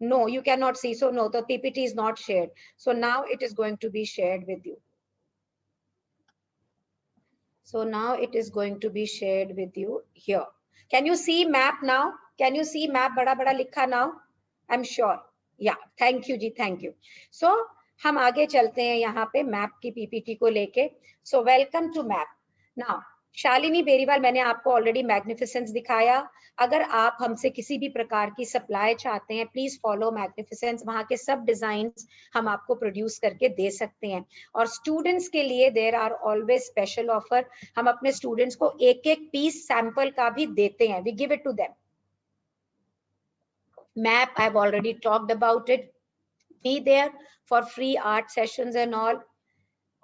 No, you cannot see. So no, the PPT is not shared. So now it is going to be shared with you. So now it is going to be shared with you here. Can you see map now? Can you see map बड़ा बड़ा लिखा now? I'm sure. Yeah, thank you ji, thank you. So हम आगे चलते हैं यहाँ पे map की PPT को लेके. So welcome to map. Now Shalini Beriwal, मैंने आपको ऑलरेडी मैग्निफिसेंस दिखाया. अगर आप हमसे किसी भी प्रकार की सप्लाई चाहते हैं, प्लीज फॉलो मैग्निफिसेंस. वहां के सब डिजाइन्स हम आपको प्रोड्यूस करके दे सकते हैं. और स्टूडेंट्स के लिए there are always special offer. हम अपने स्टूडेंट्स को एक एक पीस सैंपल का भी देते हैं. We give it to them. Map, I've already talked about it. Be there for free art sessions and all.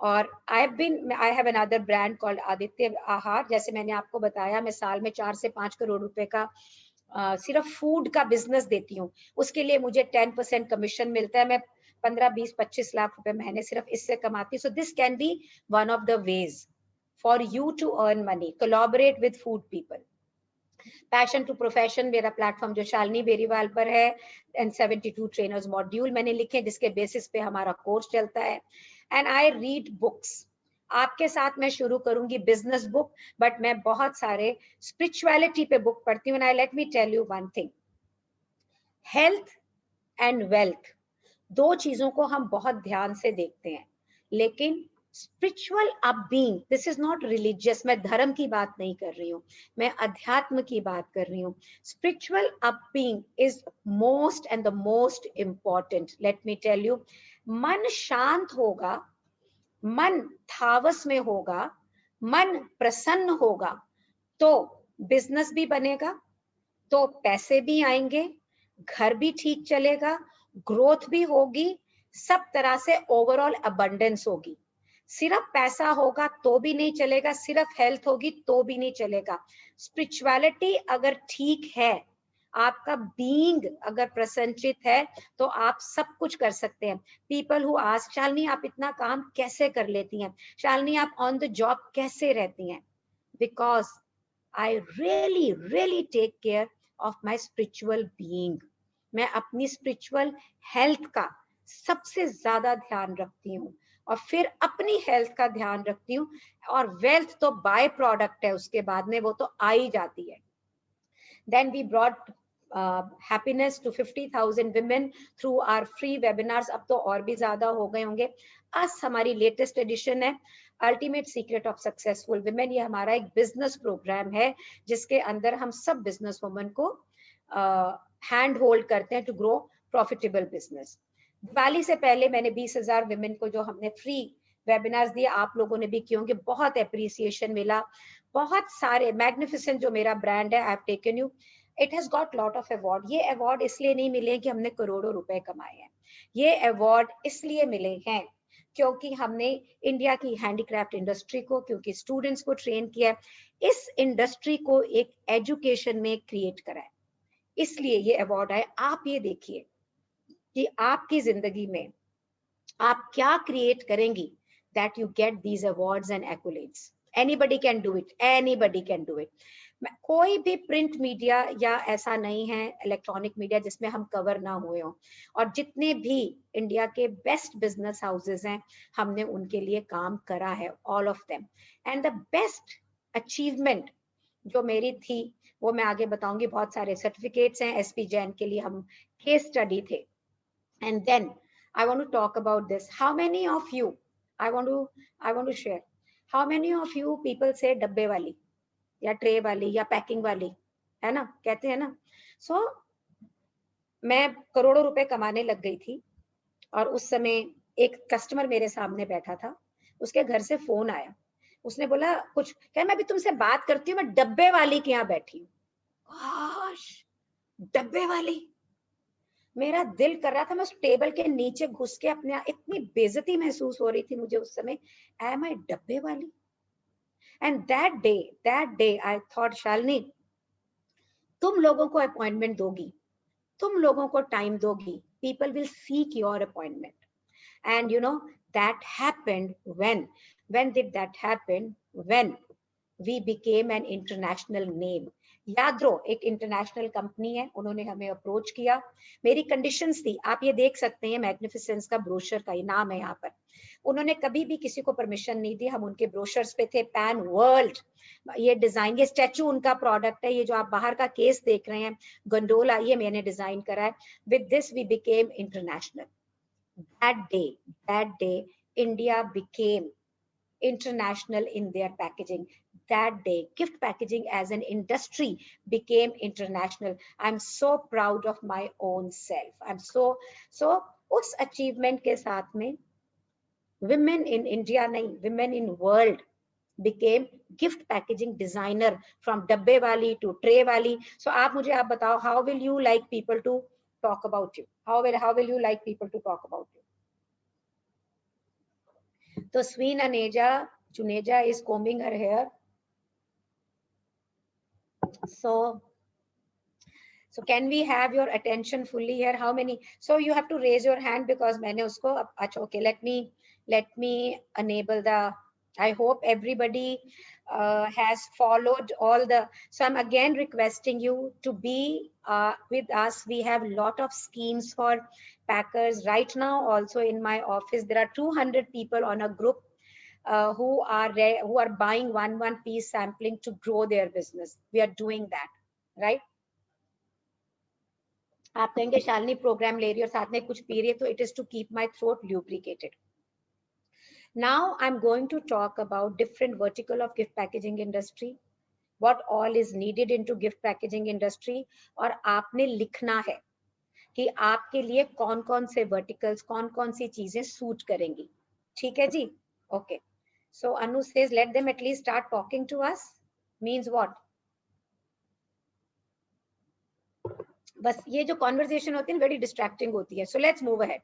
और I have another brand called Aditya आहार. जैसे मैंने आपको बताया, मैं साल में 4 से 5 करोड़ रुपए का सिर्फ फूड का बिजनेस देती हूँ. उसके लिए मुझे 10% कमीशन मिलता है. मैं 15, 20, 25 लाख रुपए महीने सिर्फ इससे कमाती हूँ. So this can be one of the ways for you to earn money. Collaborate with food people. Passion to profession मेरा प्लेटफॉर्म जो शालिनी बेरीवाल पर है, एंड 72 ट्रेनर्स मॉड्यूल मैंने लिखे जिसके बेसिस पे हमारा कोर्स चलता है. And I read books. आपके साथ मैं शुरू करूंगी बिजनेस बुक, बट मैं बहुत सारे स्पिरिचुअलिटी पे बुक पढ़ती हूँ. I let me tell you one thing. Health and wealth, 2 चीजों को हम बहुत ध्यान से देखते हैं, लेकिन spiritual upbeing, this is not religious. मैं धर्म की बात नहीं कर रही हूँ, मैं अध्यात्म की बात कर रही हूँ. Spiritual upbeing is most and the most important. Let me tell you, मन शांत होगा, मन थावस में होगा, मन प्रसन्न होगा, तो बिजनेस भी बनेगा, तो पैसे भी आएंगे, घर भी ठीक चलेगा, ग्रोथ भी होगी, सब तरह से ओवरऑल अबंडेंस होगी. सिर्फ पैसा होगा तो भी नहीं चलेगा, सिर्फ हेल्थ होगी तो भी नहीं चलेगा. स्पिरिचुअलिटी अगर ठीक है आपका बीइंग अगर प्रसन्नचित है तो आप सब कुछ कर सकते हैं. पीपल हु आस्क, शालिनी आप इतना काम कैसे कर लेती हैं, शालिनी आप ऑन द जॉब कैसे रहती हैं? Because I really take care of my spiritual being. मैं अपनी स्पिरिचुअल हेल्थ का सबसे ज्यादा ध्यान रखती हूँ, और फिर अपनी हेल्थ का ध्यान रखती हूँ, और वेल्थ तो बाय प्रोडक्ट है, उसके बाद में वो तो आ ही जाती है. Then we brought happiness to 50,000 women through our free webinars. अब तो और भी ज्यादा हो गए होंगे. आज हमारी लेटेस्ट एडिशन है ultimate secret of successful women. ये हमारा एक बिजनेस प्रोग्राम है जिसके अंदर हम सब बिजनेस वुमेन को हैंड होल्ड करते हैं to grow profitable business. Diwali से पहले मैंने 20,000 विमेन को जो हमने फ्री वेबिनार्स दिए, आप लोगों ने भी किए होंगे, बहुत अप्रिसिएशन मिला. बहुत सारे मैग्निफिसेंट जो मेरा ब्रांड है, I have taken you, it has got lot of award. ये अवार्ड इसलिए नहीं मिले कि हमने करोड़ों रुपए कमाए हैं. ये अवार्ड इसलिए मिले हैं क्योंकि हमने इंडिया की हैंडीक्राफ्ट इंडस्ट्री को, क्योंकि स्टूडेंट्स को ट्रेन किया है, इस इंडस्ट्री को एक एजुकेशन में क्रिएट करा है, इसलिए ये अवार्ड आए. आप ये देखिए कि आपकी जिंदगी में आप क्या क्रिएट करेंगी that you get these awards and accolades. Anybody can do it. Anybody can do it. कोई भी प्रिंट मीडिया या ऐसा नहीं है, इलेक्ट्रॉनिक मीडिया, जिसमें हम कवर ना हुए हों. और जितने भी इंडिया के बेस्ट बिजनेस हाउसेस हैं, हमने उनके लिए काम करा है, all of them. And the best achievement जो मेरी थी वो मैं आगे बताऊंगी. बहुत सारे सर्टिफिकेट्स हैं. एसपी जैन के लिए हम केस स्टडी थे. And then I want to talk about this. How many of you, I want to share. How many of you people say डब्बे वाली या ट्रे वाली या पैकिंग वाली, है ना, कहते हैं ना. So मैं करोड़ों रुपए कमाने लग गई थी, और उस समय एक कस्टमर मेरे सामने बैठा था. उसके घर से फोन आया. उसने बोला कुछ, क्या मैं भी तुमसे बात करती हूँ, मैं डब्बे वाली के यहाँ बैठी हूँ. गोश, डब्बे वाली. मेरा दिल कर रहा था मैं उस टेबल के नीचे घुस के, अपने इतनी बेइज्जती महसूस हो रही थी मुझे उस समय. एम आई डब्बे वाली? And that day I thought, Shalini तुम लोगों को अपॉइंटमेंट दोगी, तुम लोगों को टाइम दोगी, people will seek your appointment. And you know that happened when did that happen? When we became an international name. याद रहो, एक इंटरनेशनल कंपनी है, उन्होंने हमें अप्रोच किया. मेरी कंडीशंस थी, आप ये देख सकते हैं, मैग्निफिसेंस का ब्रोशर का नाम है यहाँ पर. उन्होंने कभी भी किसी को परमिशन नहीं दी. हम उनके ब्रोशर्स पे थे, पैन वर्ल्ड. ये डिजाइन, ये स्टैचू उनका प्रोडक्ट है. ये जो आप बाहर का केस देख रहे हैं, गंडोला, ये मैंने डिजाइन करा है. With this we became international. that day India became international in their packaging. That day gift packaging as an industry became international. I'm so proud of my own self. I'm so उस achievement के साथ में women in India नहीं, women in world became gift packaging designer, from डब्बे वाली to tray वाली. So आप बताओ, how will you like people to talk about you? How will you like people to talk about you? So Sween Juneja is combing her hair. So can we have your attention fully here? How many? So you have to raise your hand because मैंने उसको, अच्छा, okay, let me enable the, I hope everybody has followed all the, so I'm again requesting you to be with us. We have a lot of schemes for packers right now. Also in my office, there are 200 people on a group who are buying one piece sampling to grow their business. We are doing that, right? आप कहेंगे Shalini programme ले रही है और साथ में कुछ P रही है, तो it is to keep my throat lubricated. Now I'm going to talk about different vertical of gift packaging industry, what all is needed into gift packaging industry, और आपने लिखना है कि आपके लिए कौन-कौन से verticals, कौन-कौन सी चीजें सूट करेंगी. ठीक है जी? Okay. So Anu says let them at least start talking to us. Means what? बस ये जो कॉन्वर्सेशन होती है वेरी डिस्ट्रैक्टिंग होती है. सो let's move ahead.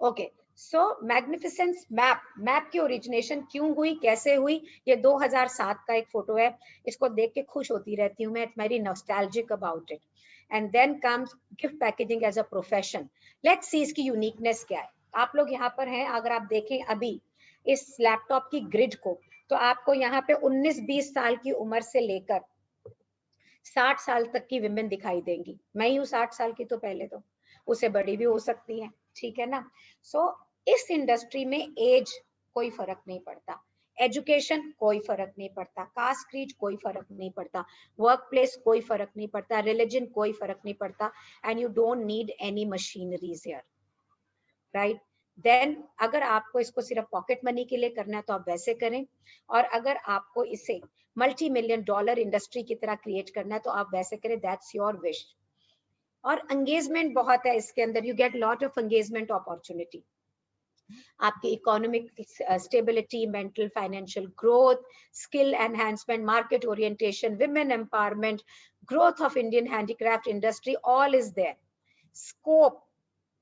Okay, so magnificence map की ओरिजिनेशन क्यों हुई, कैसे हुई, ये 2007 का एक फोटो है, इसको देख के खुश होती रहती हूँ मैं, it's very nostalgic about it. And then comes gift packaging as a profession. Let's see इसकी यूनिकनेस क्या है. आप लोग यहाँ पर हैं, अगर आप देखें अभी इस लैपटॉप की ग्रिड को, तो आपको यहाँ पे 19-20 साल की उम्र से लेकर 60 साल तक की विमेन दिखाई देंगी. मैं ही हूँ 60 साल की, तो पहले तो उससे बड़ी भी हो सकती है, ठीक है ना. सो इस इंडस्ट्री में एज कोई फर्क नहीं पड़ता, एजुकेशन कोई फर्क नहीं पड़ता, कास्ट क्रीड कोई फर्क नहीं पड़ता, वर्क प्लेस कोई फर्क नहीं पड़ता, रिलीजन कोई फर्क नहीं पड़ता. And you don't need any machineries here, right. Then अगर आपको इसको सिर्फ पॉकेट मनी के लिए करना है तो आप वैसे करें, और अगर आपको इसे मल्टी मिलियन डॉलर इंडस्ट्री की तरह क्रिएट करना है तो आप वैसे करें, दैट्स योर विश. और एंगेजमेंट बहुत है इसके अंदर, you get lot of engagement opportunity. आपकी economic stability, mental financial growth, skill enhancement, market orientation, women empowerment, growth of Indian handicraft industry, all is there. Scope,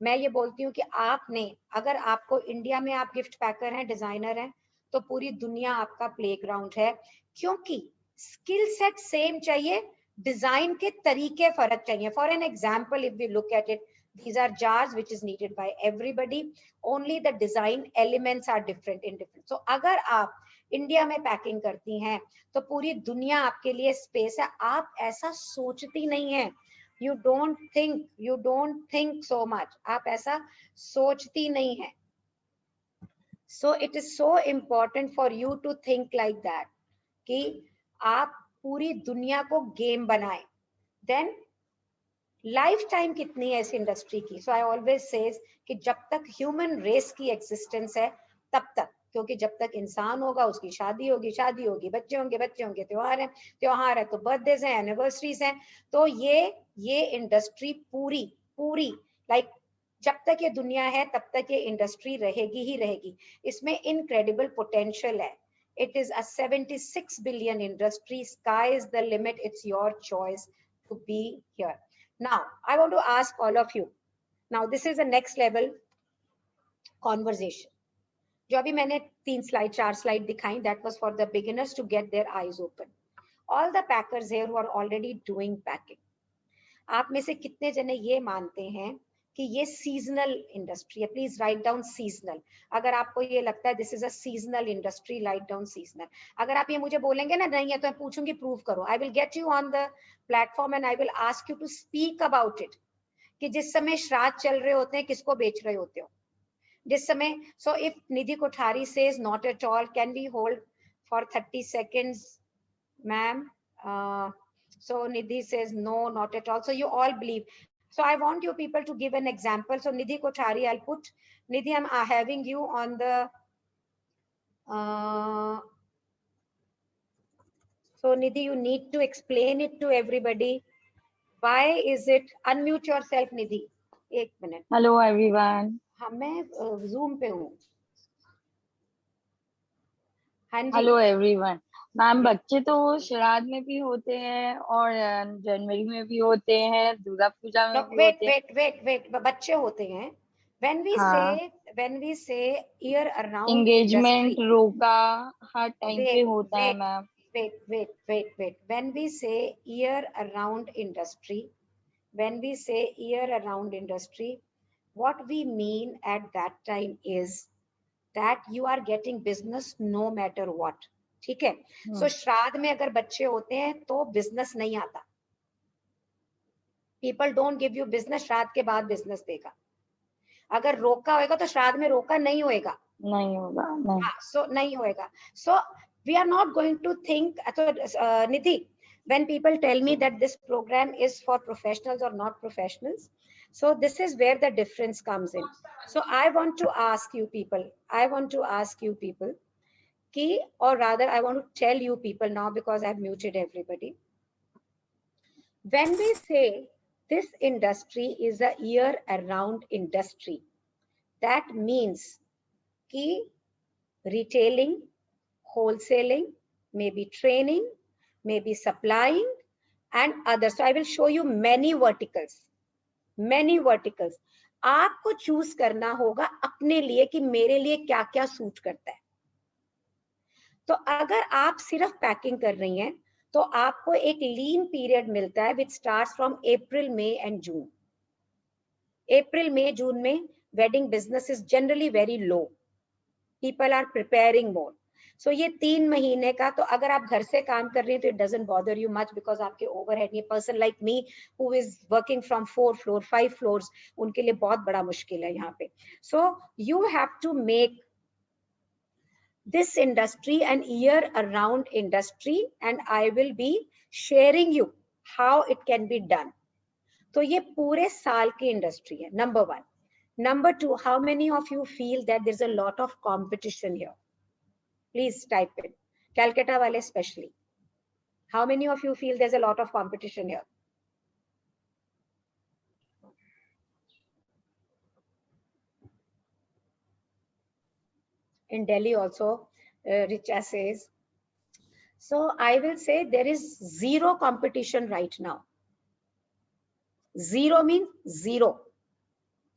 मैं ये बोलती हूँ कि आपने, अगर आपको इंडिया में आप गिफ्ट पैकर हैं, डिजाइनर हैं, तो पूरी दुनिया आपका प्लेग्राउंड है, क्योंकि स्किल सेट सेम चाहिए, डिजाइन के तरीके फर्क चाहिए. For an example, if we look at it, these are jars which is needed by everybody, only the design elements are different in different. So अगर आप इंडिया में पैकिंग करती हैं तो पूरी दुनिया आपके लिए स्पेस है. आप ऐसा सोचती नहीं है, you don't think so much, आप ऐसा सोचती नहीं है. So it is so important for you to think like that, कि आप पूरी दुनिया को गेम बनाएं. Then लाइफ टाइम कितनी है इस इंडस्ट्री की. सो आई ऑलवेज सेज कि जब तक ह्यूमन रेस की एग्जिस्टेंस है तब तक, क्योंकि जब तक इंसान होगा उसकी शादी होगी, बच्चे होंगे, त्योहार है तो बर्थडेज हैं, एनिवर्सरीज हैं. तो ये इंडस्ट्री पूरी लाइक जब तक ये दुनिया है तब तक ये इंडस्ट्री रहेगी ही रहेगी. इसमें इनक्रेडिबल पोटेंशियल है. It is a 76 billion industry. Sky is the limit. It's your choice to be here. Now, I want to ask all of you. Now, this is the next level conversation. जो अभी मैंने 4 slide दिखाई, that was for the beginners to get their eyes open. All the packers here who are already doing packing. आप में से कितने जने ये मानते हैं कि ये सीजनल इंडस्ट्री है? Please write down seasonal. अगर आपको ये लगता है this is a seasonal industry, write down seasonal. अगर आप ये मुझे बोलेंगे ना नहीं है तो मैं पूछूंगी प्रूव करो. I will get you on the platform and I will ask you to speak about it, कि जिस समय श्राद्ध चल रहे होते हैं किसको बेच रहे होते हो जिस समय. So if Nidhi Kothari says not at all, can we hold for 30 seconds, ma'am? So Nidhi says no, not at all. So you all believe. So I want you people to give an example. So Nidhi Kothari, I'll put Nidhi, I'm having you on the so Nidhi, you need to explain it to everybody. Why is it? Unmute yourself, Nidhi. एक minute. Hello everyone. हाँ, मैं Zoom पे हूँ. हाँ जी. Hello everyone. Ma'am, बच्चे तो श्राद्ध में भी होते हैं और जनवरी में भी होते हैं, दुर्गा पूजा में भी होते हैं. Wait. बच्चे होते हैं. When we say year around engagement industry, रोका हर टाइम पे होता है ma'am. wait. When we say year around industry, what we mean at that time is that you are getting business no matter what. ठीक है. So श्राद्ध में अगर बच्चे होते हैं तो बिजनेस नहीं आता. People don't give you business. श्राद्ध के बाद बिजनेस देगा. अगर रोका होएगा तो श्राद्ध में रोका नहीं होएगा. नहीं होगा. नहीं. So नहीं होएगा. So we are not going to think. Nidhi, when people tell me that this program is for professionals or not professionals, so this is where the difference comes in. So I want to ask you people, or rather I want to tell you people now, because I've muted everybody. When we say this industry is a year-round industry, that means कि retailing, wholesaling, maybe training, maybe supplying, and others. So I will show you many verticals. आपको choose करना होगा अपने लिए कि मेरे लिए क्या क्या सूट करता है। तो अगर आप सिर्फ पैकिंग कर रही हैं तो आपको एक लीन पीरियड मिलता है which starts from April, May and June. April, May, June में wedding business is generally very low, people are preparing more. So ये 3 महीने का, तो अगर आप घर से काम कर रही हैं तो it doesn't bother you much because आपके ओवरहेड, ये person like me who is working from 4 floor 5 floors, उनके लिए बहुत बड़ा मुश्किल है यहाँ पे। So you have to make this industry an year around industry and I will be sharing you how it can be done. तो ये पूरे साल की इंडस्ट्री है, number 1. Number 2, how many of you feel that there's a lot of competition here? Please type in, Calcutta wale especially. How many of you feel there's a lot of competition here? In Delhi also, Richa says. So I will say there is zero competition right now. Zero means zero.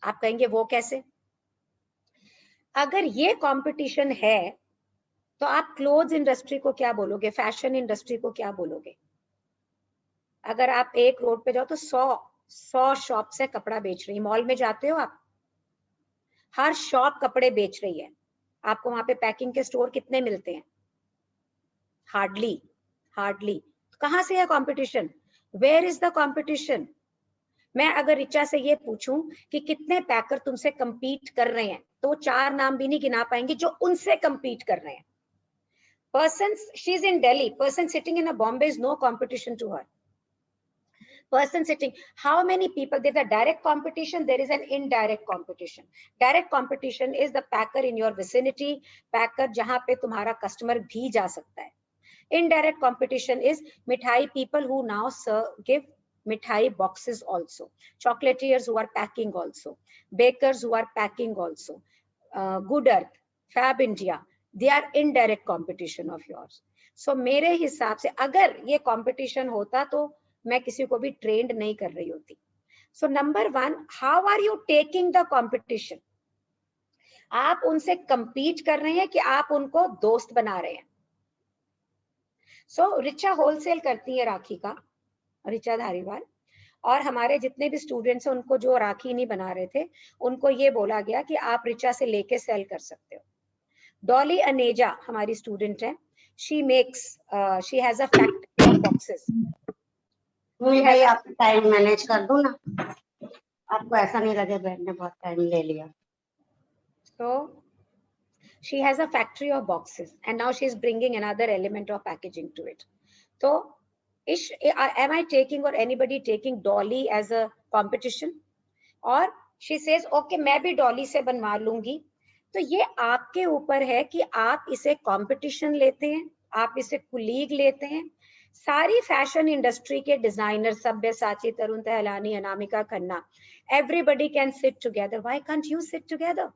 आप कहेंगे वो कैसे? अगर ये competition है तो आप clothes industry को क्या बोलोगे, फैशन इंडस्ट्री को क्या बोलोगे? अगर आप एक रोड पे जाओ तो 100 शॉप से कपड़ा बेच रही है। मॉल में जाते हो आप, हर शॉप कपड़े बेच रही है। आपको वहां पे पैकिंग के स्टोर कितने मिलते हैं? हार्डली। कहां से है competition? Where is the competition? मैं अगर रिचा से ये पूछूं कि कितने पैकर तुमसे compete कर रहे हैं तो 4 नाम भी नहीं गिना पाएंगे जो उनसे compete कर रहे हैं। Person, she's in Delhi, person sitting in a Bombay is no competition to her. Person sitting, how many people? There's a direct competition, there is an indirect competition. Direct competition is the packer in your vicinity, packer जहां पे तुम्हारा customer भी जा सकता है। Indirect competition is mithai people who now give mithai boxes also, chocolatiers who are packing also, bakers who are packing also, Good Earth, Fab India, they are indirect competition of yours. So मेरे हिसाब से अगर ये competition होता तो मैं किसी को भी trained नहीं कर रही होती. So number 1, how are you taking the competition? आप उनसे compete कर रहे हैं कि आप उनको दोस्त बना रहे हैं? So रिचा होलसेल करती है राखी का, रिचा धारीवाल, और हमारे जितने भी स्टूडेंट्स हैं उनको जो राखी नहीं बना रहे थे उनको ये बोला गया कि आप रिचा से लेके सेल कर सकते हो। डॉली अनेजा हमारी स्टूडेंट है, she makes, she has a factory of boxes. भाई आप टाइम मैनेज कर दो ना, आपको ऐसा नहीं लगे बैठने बहुत टाइम ले लिया। So she has a factory of boxes and now she is bringing another element of packaging to it. So am I taking or anybody taking Dolly as a competition? और she says okay मैं भी डॉली से बनवा लूंगी। तो ये आपके ऊपर है कि आप इसे कंपटीशन लेते हैं, आप इसे कुलीग लेते हैं। सारी फैशन इंडस्ट्री के designer, Sabyasachi, Tarun Tahiliani, Anamika Khanna, everybody can sit together. Why can't you sit together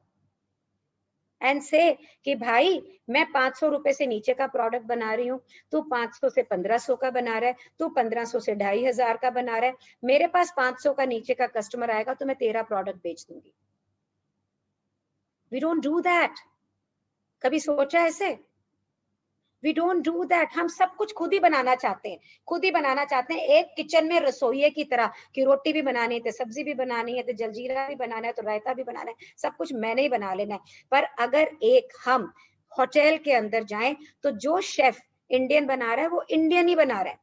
and say कि भाई मैं 500 रुपए से नीचे का प्रोडक्ट बना रही हूँ, तू 500 से 1500 का बना रहा है, तू 1500 से 2500 का बना रहा है, मेरे पास 500 का नीचे का कस्टमर आएगा तो मैं तेरा प्रोडक्ट बेच दूंगी। We don't do that. कभी सोचा ऐसे? We don't do that. हम सब कुछ खुद ही बनाना चाहते हैं, खुद ही बनाना चाहते हैं। एक किचन में रसोइये की तरह कि रोटी भी बनानी है तो सब्जी भी बनानी है तो जलजीरा भी बनाना है तो रायता भी बनाना है, सब कुछ मैंने ही बना लेना है। पर अगर एक हम होटल के अंदर जाएं तो जो शेफ इंडियन बना रहा है वो इंडियन ही बना रहा है,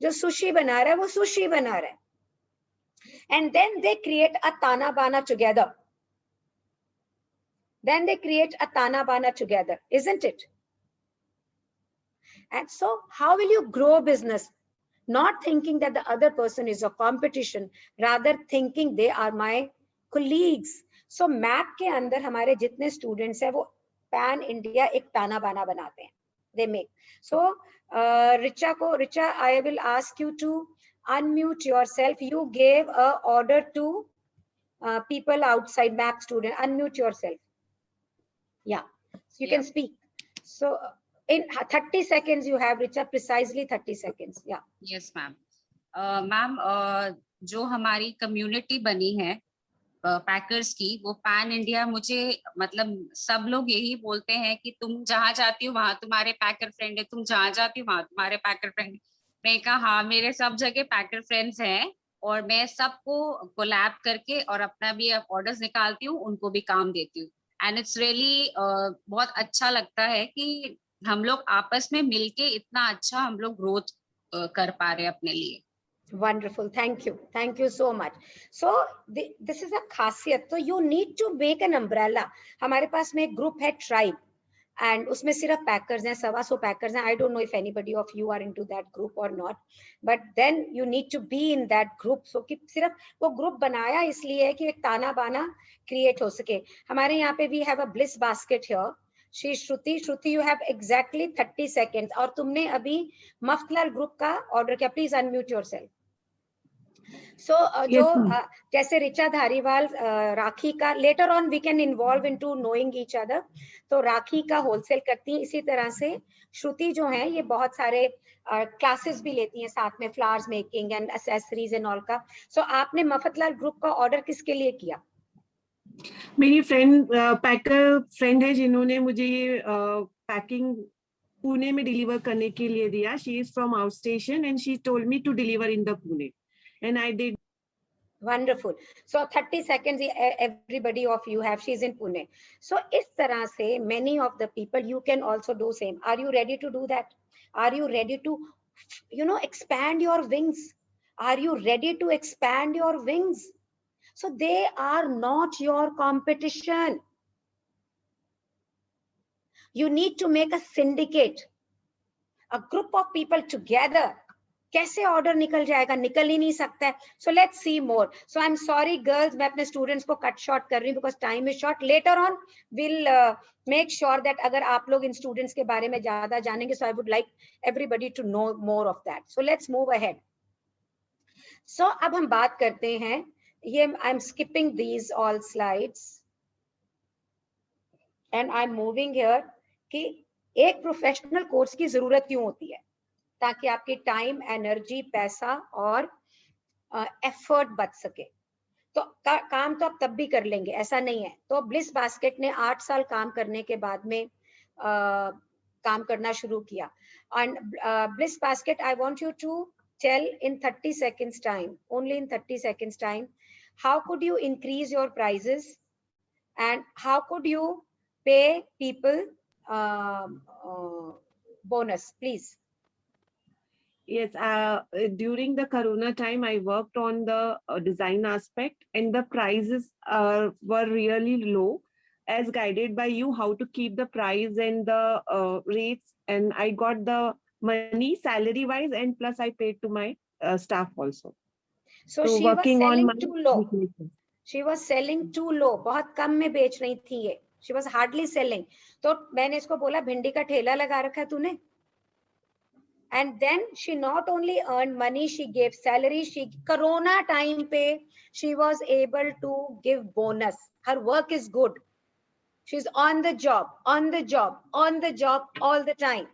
जो सुशी बना रहा है वो सुशी बना रहा है। And then they create a Tana Bana together. Then they create a Tana Bana together, isn't it? And so how will you grow business? Not thinking that the other person is a competition, rather thinking they are my colleagues. So MAP के अंदर हमारे जितने students हैं वो pan India एक ताना बाना बनाते हैं, they make. So Richa, I will ask you to unmute yourself. You gave a order to people outside, MAP student. Unmute yourself. Yeah, so you can speak. So in 30 seconds you have, Richa, precisely 30 seconds. Yeah. Yes, ma'am. Ma'am, जो हमारी community बनी है packers की, वो pan India, मुझे मतलब सब लोग यही बोलते हैं कि तुम जहाँ जाती हो वहां तुम्हारे पैकर फ्रेंड है, तुम जहाँ जाती हो वहां तुम्हारे पैकर फ्रेंड। मैं कहा हाँ, मेरे सब जगह पैकर फ्रेंड्स हैं, और मैं सबको कोलैब करके और अपना भी ऑर्डर्स निकालती हूँ, उनको भी काम देती हूँ। एंड इट्स रियली बहुत अच्छा लगता है कि हम लोग आपस में मिलके इतना अच्छा हम लोग ग्रोथ कर पा रहे हैं अपने लिए। Wonderful. Thank you so much. So this is a खासियत. तो you need to make an umbrella. हमारे पास में एक ग्रुप है ट्राइब, एंड उसमें सिर्फ पैकर्स हैं, 125 पैकर्स हैं. I don't know if anybody of you are into that group और not, but then you need to be in that group. So कि सिर्फ वो ग्रुप बनाया इसलिए है कि एक ताना बाना क्रिएट हो सके. हमारे यहाँ पे we have a bliss basket here. Shri Shruti, you have exactly 30 seconds. और तुमने अभी मफलर ग्रुप का ऑर्डर किया. Please unmute yourself. So जो जैसे रिचा धारीवाल राखी का, later on we can involve into knowing each other, तो राखी का होलसेल करती हैं. इसी तरह से श्रुति जो है ये बहुत सारे क्लासेस भी लेती हैं साथ में, flowers making and accessories and all का. सो आपने मफतलाल ग्रुप का ऑर्डर किसके लिए किया? मेरी फ्रेंड पैकर फ्रेंड है जिन्होंने मुझे ये पैकिंग पुणे में डिलीवर करने के लिए दिया. She is from out station and she told me to deliver in the Pune. And I did. Wonderful. So 30 seconds everybody of you have. She's in Pune. So इस तरह से many of the people you can also do same. Are you ready to do that? Are you ready to, expand your wings? Are you ready to expand your wings? So they are not your competition. You need to make a syndicate, a group of people together. कैसे order निकल जाएगा? निकल ही नहीं सकता है. सो let's C more. So I am sorry girls, मैं अपने students को कट शॉर्ट कर रही हूँ because time is short. Later on will make sure that अगर आप लोग इन स्टूडेंट्स के बारे में ज्यादा जानेंगे, so I would like everybody to know more of that. So let's move ahead. So अब हम बात करते हैं, ये I am skipping these all slides and I am moving here कि एक प्रोफेशनल कोर्स की जरूरत क्यों होती है, ताकि आपकी टाइम, एनर्जी, पैसा और एफर्ट बच सके. तो काम तो आप तब भी कर लेंगे, ऐसा नहीं है. तो ब्लिस बास्केट ने 8 साल काम करने के बाद में काम करना शुरू किया. And bliss basket, I want you to tell in 30 seconds time, only in 30 seconds time, how could you increase your prices and how could you pay people bonus, please. Yes, during the Corona time, I worked on the design aspect, and the prices were really low, as guided by you how to keep the price and the rates. And I got the money salary wise, and plus I paid to my staff also. So she was selling too low. She was selling too low. बहुत कम में बेच रही थी ये. She was hardly selling. तो मैंने इसको बोला भिंडी का ठेला लगा रखा है तूने. And then she not only earned money, she gave salary. She Corona time pe she was able to give bonus. Her work is good. She's on the job all the time.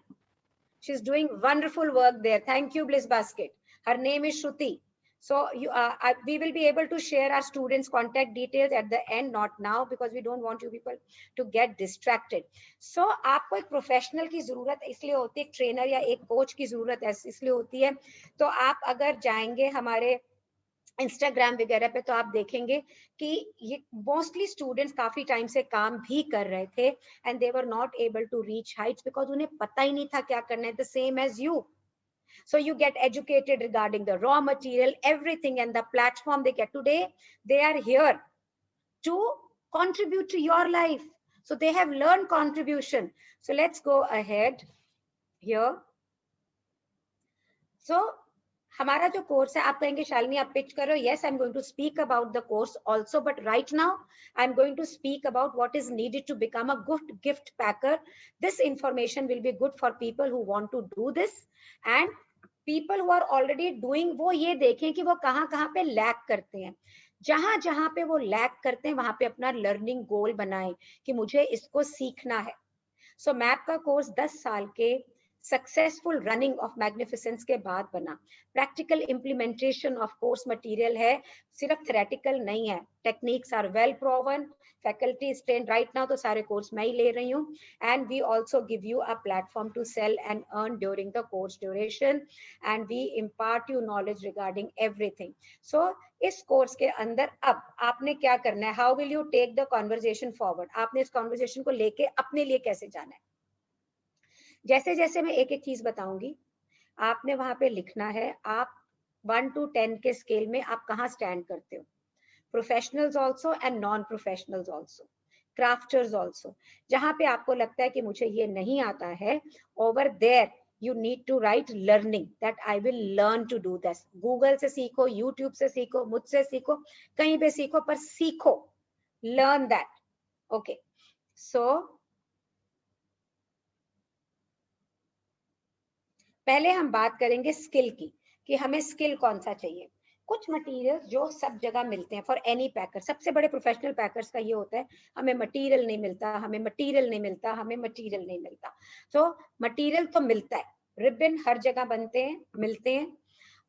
She's doing wonderful work there. Thank you, Bliss Basket. Her name is Shruti. So we will be able to share our students' contact details at the end, not now, because we don't want you people to get distracted. So आपको एक professional की जरूरत इसलिए होती है, एक trainer या एक कोच की जरूरत इसलिए होती है. तो आप अगर जाएंगे हमारे इंस्टाग्राम वगैरह पे तो आप देखेंगे कि ये मोस्टली स्टूडेंट्स काफी टाइम से काम भी कर रहे थे and they were not able to reach heights because उन्हें पता ही नहीं था क्या करना है. The same as you. So you get educated regarding the raw material, everything, and the platform they get today, they are here to contribute to your life. So they have learned contribution. So let's go ahead here. So हमारा जो course है, आप कहेंगे शालिनी आप pitch करो. Yes, I'm going to speak about the course also, but right now I'm going to speak about what is needed to become a good gift packer. This information will be good for people who want to do this and people who are already doing. वो ये देखें कि वो कहाँ पे lack करते हैं. जहां पे वो लैक करते हैं वहां पे अपना लर्निंग गोल बनाएं कि मुझे इसको सीखना है. सो मैप का कोर्स 10 साल के सक्सेसफुल रनिंग ऑफ मैग्निफिसेंस के बाद बना। Practical implementation of course material है, सिर्फ थ्योरेटिकल नहीं है। Techniques are well proven, faculty is trained right now, तो सारे कोर्स मैं ही ले रही हूँ। And we also give you a platform to sell and earn during the course duration, and we impart you knowledge regarding everything. So इस course के अंदर अब आपने क्या करना है, how will you take the conversation forward, आपने इस कॉन्वर्जेशन को लेके अपने लिए कैसे जाना है। जैसे जैसे मैं एक एक चीज बताऊंगी, आपने वहां पे लिखना है आप 1 to 10 के स्केल में आप कहाँ स्टैंड करते हो। Professionals also and non professionals also, crafters also. जहां पे आपको लगता है कि मुझे ये नहीं आता है, over there you need to write learning, that I will learn to do this. Google से सीखो, YouTube से सीखो, मुझसे सीखो, कहीं पे सीखो, पर सीखो, learn that. Okay, so पहले हम बात करेंगे स्किल की, कि हमें स्किल कौन सा चाहिए। कुछ मटेरियल जो सब जगह मिलते हैं फॉर एनी पैकर, सबसे बड़े प्रोफेशनल पैकर्स का ये होता है हमें मटेरियल नहीं मिलता, हमें मटेरियल नहीं मिलता, हमें मटेरियल नहीं मिलता। तो मटेरियल तो मिलता है, रिबन हर जगह बनते हैं, मिलते हैं,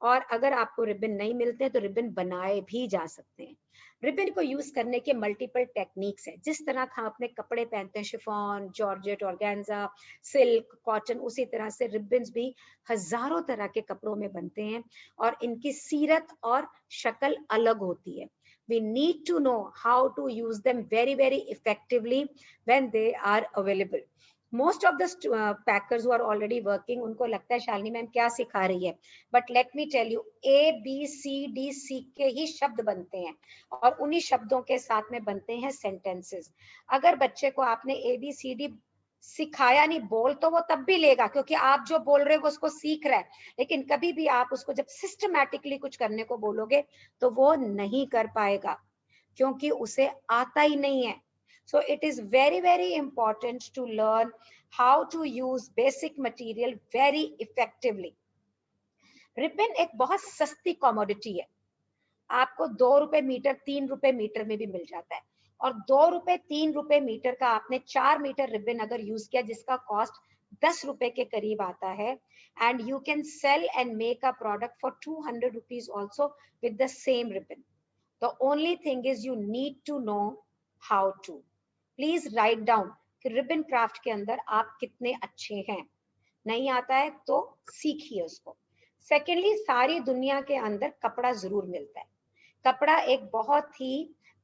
और अगर आपको रिबन नहीं मिलते हैं तो रिबन बनाए भी जा सकते हैं। रिबन को यूज करने के मल्टीपल टेक्निक्स है। जिस तरह हम अपने कपड़े पहनते हैं, chiffon, georgette, organza, silk, cotton, उसी तरह से रिबन्स भी हजारों तरह के कपड़ों में बनते हैं और इनकी सीरत और शक्ल अलग होती है। We need to know how to use them very, very effectively when they are available. Most of the packers who are already working, उनको लगता है शालिनी मैम क्या सिखा रही है, but let me tell you, ABCD सीख के ही शब्द बनते हैं और उन्हीं शब्दों के साथ में बनते हैं सेंटेंसेस। अगर बच्चे को आपने ABCD सिखाया नहीं, बोल तो वो तब भी लेगा क्योंकि आप जो बोल रहे हो उसको सीख रहा है, लेकिन कभी भी आप उसको जब सिस्टमैटिकली कुछ करने को बोलोगे तो वो नहीं कर पाएगा क्योंकि उसे आता ही नहीं है। So it is very, very important to learn how to use basic material very effectively. Ribbon एक बहुत सस्ती कमोडिटी है, आपको 2 रुपए मीटर, 3 रुपए मीटर में भी मिल जाता है, और 2 रुपए 3 रुपए मीटर का आपने 4 मीटर रिबन अगर यूज किया जिसका कॉस्ट 10 रुपए के करीब आता है, and you can sell and make a product for 200 rupees also with the same ribbon. The only thing is you need to know how to. Please write down कि ribbon craft के अंदर आप कितने अच्छे हैं। नहीं आता है तो सीखिए उसको। सेकेंडली, सारी दुनिया के अंदर कपड़ा जरूर मिलता है। कपड़ा एक बहुत ही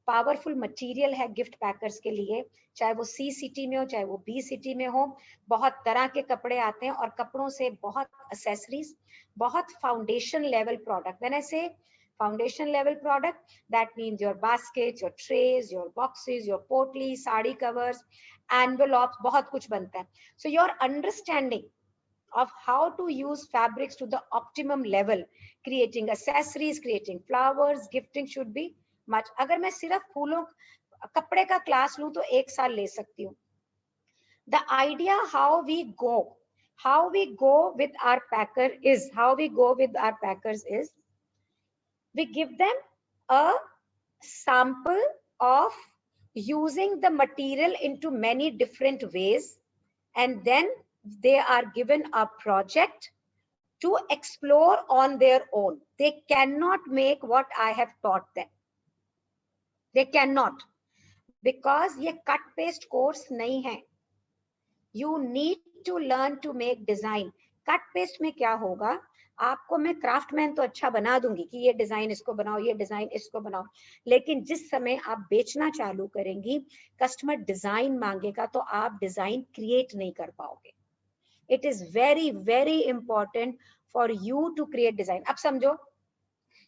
पावरफुल मटेरियल है गिफ्ट पैकर्स के लिए, चाहे वो C सिटी में हो चाहे वो B सिटी में हो। बहुत तरह के कपड़े आते हैं और कपड़ों से बहुत एक्सेसरीज, बहुत foundation level product. When I से foundation level product, that means your baskets, your trays, your boxes, your potli, sari covers, envelopes, बहुत कुछ बनता है। So your understanding of how to use fabrics to the optimum level, creating accessories, creating flowers, gifting should be much. अगर मैं सिर्फ फूलों कपड़े का क्लास लूं तो 1 साल ले सकती हूँ। The idea how we go with our packer is, we give them a sample of using the material into many different ways, and then they are given a project to explore on their own. They cannot make what I have taught them. They cannot, because ये cut paste course नहीं है. You need to learn to make design. Cut paste में क्या होगा, आपको मैं craftsman तो अच्छा बना दूंगी कि ये डिजाइन इसको बनाओ, ये डिजाइन इसको बनाओ, लेकिन जिस समय आप बेचना चालू करेंगी, कस्टमर डिजाइन मांगेगा तो आप डिजाइन क्रिएट नहीं कर पाओगे। It is very very important for you to create design. अब समझो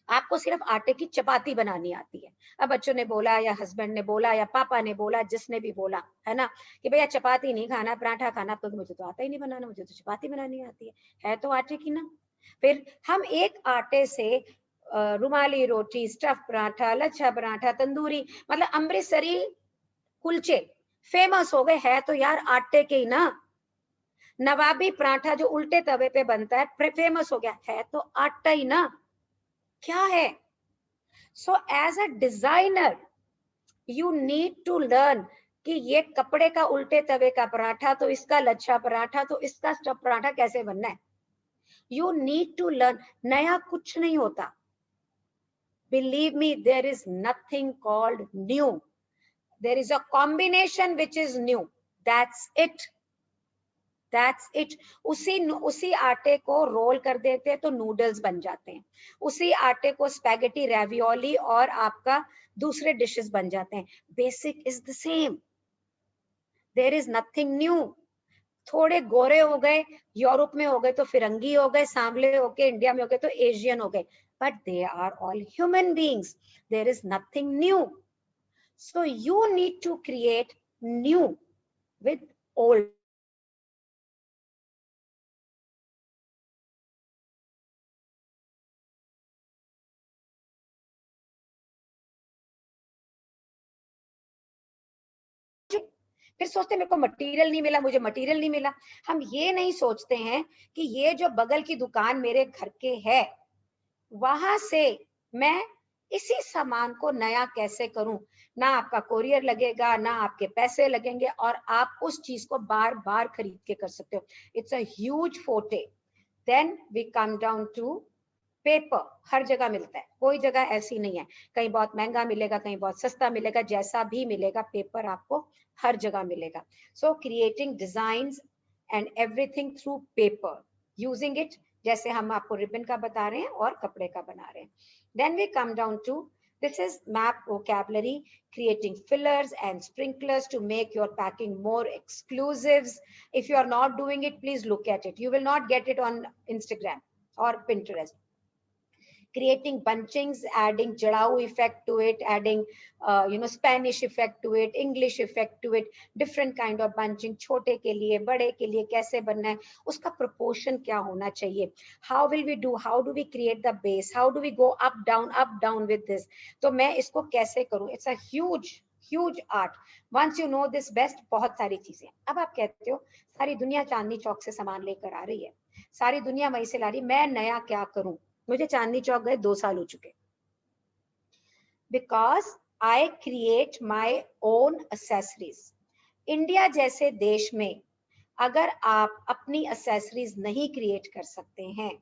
आपको सिर्फ आटे की चपाती बनानी आती है। अब बच्चों ने बोला या हस्बैंड ने बोला या पापा ने बोला, जिसने भी बोला है ना कि भैया चपाती नहीं खाना, पराठा खाना, तो मुझे तो आता ही नहीं बनाना, मुझे तो चपाती बनानी आती है तो आटे की ना। फिर हम एक आटे से रुमाली रोटी, स्टफ पराठा, लच्छा पराठा, तंदूरी, मतलब अमृतसरी कुलचे फेमस हो गए, है तो यार आटे के ही ना। नवाबी पराठा जो उल्टे तवे पे बनता है फेमस हो गया, है तो आटा ही ना। क्या है? So as a designer you need to learn कि ये कपड़े का उल्टे तवे का पराठा, तो इसका लच्छा पराठा, तो इसका स्टफ पराठा कैसे बनना है. You need to learn. नया कुछ नहीं होता. Believe me, there is nothing called new. There is a combination which is new. That's it. That's it. उसी आटे को रोल कर देते हैं तो नूडल्स बन जाते हैं. उसी आटे को स्पैगेटी, रेवियोली और आपका दूसरे डिशेस बन जाते हैं. Basic is the same. There is nothing new. थोड़े गोरे हो गए, यूरोप में हो गए तो फिरंगी हो गए, सांवले हो गए इंडिया में हो गए तो एशियन हो गए. But they are all human beings. There is nothing new. So you need to create new with old. फिर सोचते मेरे को मटेरियल नहीं मिला, मुझे मटेरियल नहीं मिला. हम ये नहीं सोचते हैं कि ये जो बगल की दुकान मेरे घर के है, वहां से मैं इसी सामान को नया कैसे करूं. ना आपका कोरियर लगेगा, ना आपके पैसे लगेंगे, और आप उस चीज को बार बार खरीद के कर सकते हो. इट्स अ ह्यूज फोटे. Then we come down to paper. हर जगह मिलता है, कोई जगह ऐसी नहीं है. कहीं बहुत महंगा मिलेगा, कहीं बहुत सस्ता मिलेगा, जैसा भी मिलेगा पेपर आपको हर जगह मिलेगा. सो creating designs and everything through paper, using it, जैसे हम आपको रिबन का बता रहे हैं और कपड़े का बना रहे हैं. Then we come down to, this is map vocabulary, creating fillers and sprinklers to make your packing more exclusives. If you are not doing it, please look at it. You will not get it on Instagram or Pinterest. Creating bunchings, adding jadao effect to it, adding Spanish effect to it, English effect to it, different kind of bunching. छोटे के लिए, बड़े के लिए कैसे बनना है, उसका proportion क्या होना चाहिए. How will we do? How do we create the base? How do we go up down with this? तो मैं इसको कैसे करूं? It's a huge art. Once you know this best, बहुत सारी चीजें. अब आप कहते हो सारी दुनिया चांदनी चौक से सामान लेकर आ रही है, सारी दुनिया वहीं से ला रही, मैं नया क्या करूं. मुझे चांदनी चौक गए 2 साल हो चुके. Because I create my own accessories. India जैसे देश में अगर आप अपनी एक्सेसरीज नहीं क्रिएट कर सकते हैं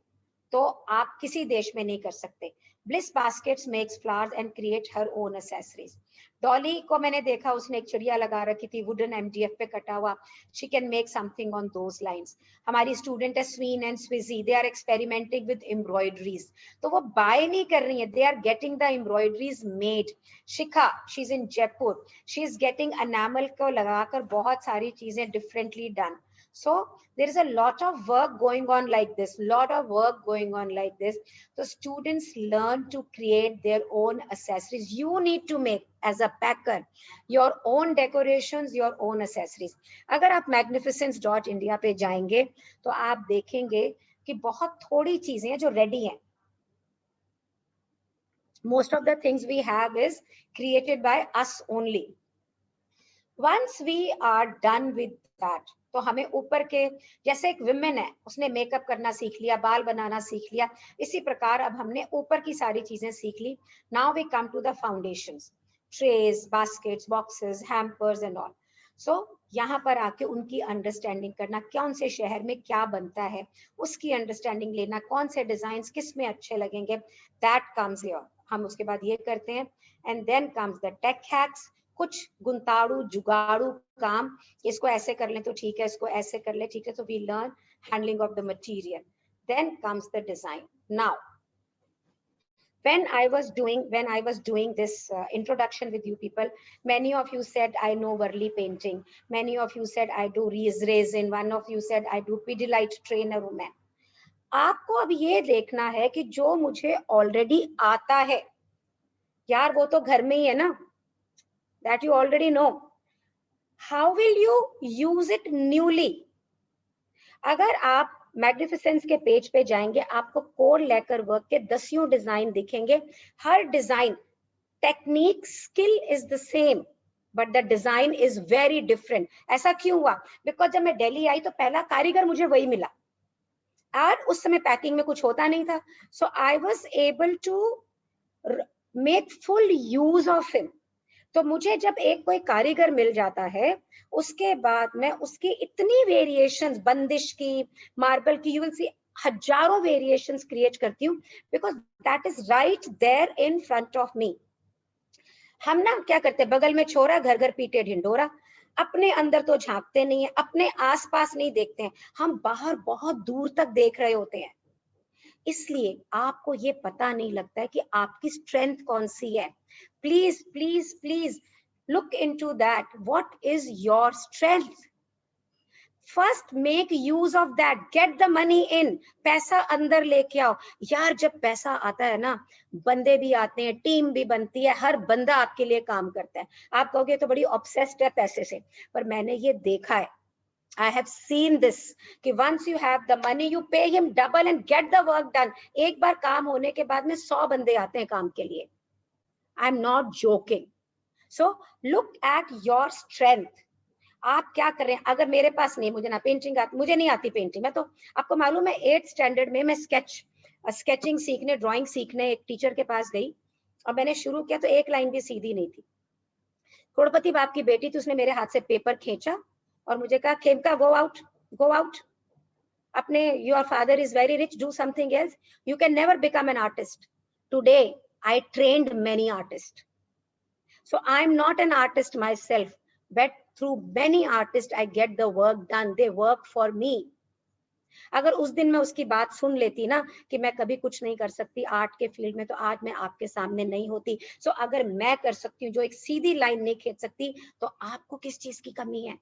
तो आप किसी देश में नहीं कर सकते. Bliss baskets makes flowers and create her own accessories. Dolly को मैंने देखा, उसने एक चिड़िया लगा रखी थी वुडन MDF पे कटा हुआ. She can make something on those lines. हमारी स्टूडेंट है स्वीन एंड स्विजी, they are experimenting with embroideries. तो वो बाय नहीं कर रही है, they are getting the embroideries made. Shikha, she is in Jaipur, she is getting enamel को लगाकर बहुत सारी चीजें differently done. So there is a lot of work going on like this, So students learn to create their own accessories. You need to make, as a packer, your own decorations, your own accessories. अगर आप magnificence.india पे जाएंगे तो आप देखेंगे कि बहुत थोड़ी चीजें हैं जो ready हैं. Most of the things we have is created by us only. Once we are done with that, तो हमें ऊपर के, जैसे एक विमेन है उसने मेकअप करना सीख लिया, बाल बनाना सीख लिया, इसी प्रकार अब हमने ऊपर की सारी चीजें सीख ली. Now we come to the foundations, trays, baskets, boxes, hampers and all. So यहाँ पर आके उनकी अंडरस्टैंडिंग करना, कौन से शहर में क्या बनता है उसकी अंडरस्टैंडिंग लेना, कौन से डिजाइन किस में अच्छे लगेंगे, दैट कम्स हियर. हम उसके बाद ये करते हैं. And then comes the tech hacks. कुछ गुंताड़ू जुगाड़ू काम, इसको ऐसे कर ले तो ठीक है, इसको ऐसे कर ले ठीक है. So we learn handling of the material. Then comes the design. Now, when I was doing this introduction with you people, many of you said I know Varli painting. Many of you said I do resin. One of you said I do Pidilite trainer हूं मैं. आपको अब ये देखना है कि जो मुझे already आता है, यार वो तो घर में ही है ना, that you already know. How will you use it newly? अगर आप मैग्निफिसेंस के पेज पे जाएंगे, आपको कोड लेकर वर्क के 10 डिजाइन दिखेंगे. हर design, technique, skill is the same, but the design is very different. ऐसा क्यों हुआ? बिकॉज जब मैं दिल्ली आई तो पहला कारीगर मुझे वही मिला और उस समय पैकिंग में कुछ होता नहीं था. So I was able to make full use of him. तो मुझे जब एक कोई कारीगर मिल जाता है, उसके बाद मैं उसकी इतनी वेरिएशंस, बंदिश की, मार्बल की, यू विल सी हजारों वेरिएशंस क्रिएट करती हूँ, because that is right there in front of me. हम ना क्या करते हैं, बगल में छोरा घर घर पीटे ढिंडोरा, अपने अंदर तो झांकते नहीं है, अपने आसपास नहीं देखते हैं, हम बाहर बहुत दूर तक देख रहे होते हैं। इसलिए आपको ये पता नहीं लगता है कि आपकी स्ट्रेंथ कौन सी है। Please please please look into that. What is your strength? First make use of that. Get the money in. पैसा अंदर लेके आओ यार। जब पैसा आता है ना, बंदे भी आते हैं, टीम भी बनती है, हर बंदा आपके लिए काम करता है। आप कहोगे तो बड़ी ऑब्सेस्ड है पैसे से, पर मैंने ये देखा है, I have seen this कि once you have the money you pay him double and get the work done. एक बार काम होने के बाद में 100 बंदे आते हैं काम के लिए। I'm not joking. So look at your strength. आप क्या कर रहे हैं? अगर मेरे पास नहीं, मुझे ना पेंटिंग आती, मुझे नहीं आती पेंटिंग, मैं तो आपको मालूम है 8th स्टैंडर्ड में मैं स्केचिंग सीखने, ड्राइंग सीखने एक टीचर के पास गई, और मैंने शुरू किया तो एक लाइन भी सीधी नहीं थी। करोड़पति बाप की बेटी थी, उसने मेरे हाथ से पेपर खींचा और मुझे कहा, Khemka go out, go out, अपने your father is very rich, do something else, you can never become an artist. Today I trained many artist, so I'm not an artist myself, but through many artists I get the work done. They work for me. अगर उस दिन मैं उसकी बात सुन लेती ना कि मैं कभी कुछ नहीं कर सकती आर्ट के फील्ड में, तो आज मैं आपके सामने नहीं होती। सो अगर मैं कर सकती हूँ जो एक सीधी लाइन नहीं खींच सकती, तो आपको किस चीज की कमी है?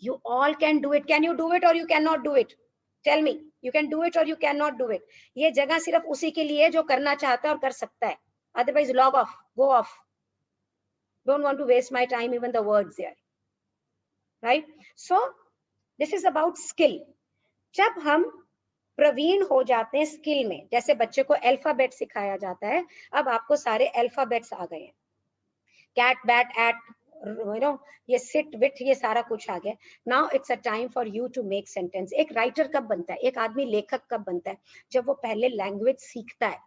You all can do it. Can you do it or you cannot do it? Tell me. You can do it or you cannot do it. ये जगह सिर्फ उसी के लिए है जो करना चाहता है और कर सकता है। Otherwise log off, go off. Don't want to waste my time, even the words there, right? So this is about skill. जब हम प्रवीण हो जाते हैं स्किल में, जैसे बच्चे को अल्फाबेट सिखाया जाता है, अब आपको सारे अल्फाबेट्स आ गए हैं, कैट बैट एट ये सिट विट, ये सारा कुछ आ गया। Now it's a time for you to make sentence. एक राइटर कब बनता है, एक आदमी लेखक कब बनता है? जब वो पहले लैंग्वेज सीखता है,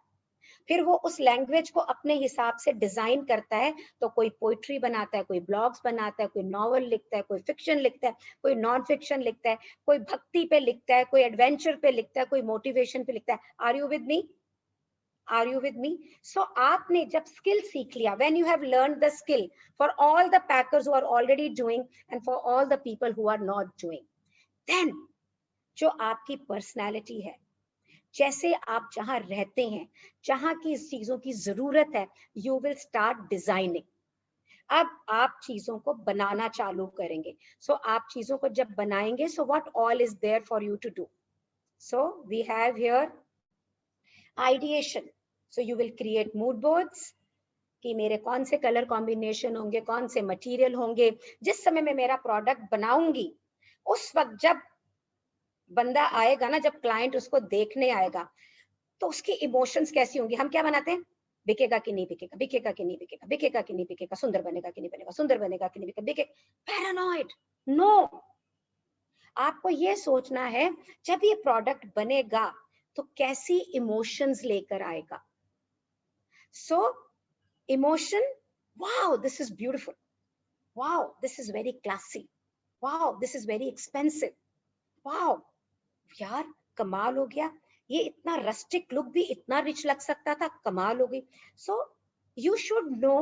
फिर वो उस लैंग्वेज को अपने हिसाब से डिजाइन करता है। तो कोई पोइट्री बनाता है, कोई ब्लॉग्स बनाता है, कोई नॉवल लिखता है, कोई फिक्शन लिखता है, कोई नॉन फिक्शन लिखता है, कोई भक्ति पे लिखता है, कोई एडवेंचर पे लिखता है, कोई मोटिवेशन पे लिखता है। Are you with me? Are you with me? So आपने जब स्किल सीख लिया, when you have learned the skill, for all the packers who are already doing and for all the people who are not doing, then जो आपकी personality है, जैसे आप जहां रहते हैं, जहां की चीजों की जरूरत है, यू विल स्टार्ट डिजाइनिंग। अब आप चीजों को बनाना चालू करेंगे। सो आप चीजों को जब बनाएंगे, so what all is there for you to do? So we have here ideation. So you will create mood boards कि मेरे कौन से कलर कॉम्बिनेशन होंगे, कौन से मटेरियल होंगे। जिस समय मैं मेरा प्रोडक्ट बनाऊंगी, उस वक्त जब बंदा आएगा ना, जब क्लाइंट उसको देखने आएगा, तो उसकी इमोशंस कैसी होंगी? हम क्या बनाते हैं? बिकेगा कि नहीं बिकेगा, बिकेगा कि नहीं बिकेगा, बिकेगा कि नहीं बिकेगा, सुंदर बनेगा कि नहीं बनेगा, सुंदर बनेगा कि नहीं बिकेगा, बिके पैरानॉइड। नो, आपको ये सोचना है जब ये प्रोडक्ट बनेगा तो कैसी इमोशंस लेकर आएगा। So emotion, wow this is beautiful, wow this is very classy, wow this is very expensive, wow यार कमाल हो गया, ये इतना रस्टिक लुक भी इतना रिच लग सकता था, कमाल हो गई। So you should know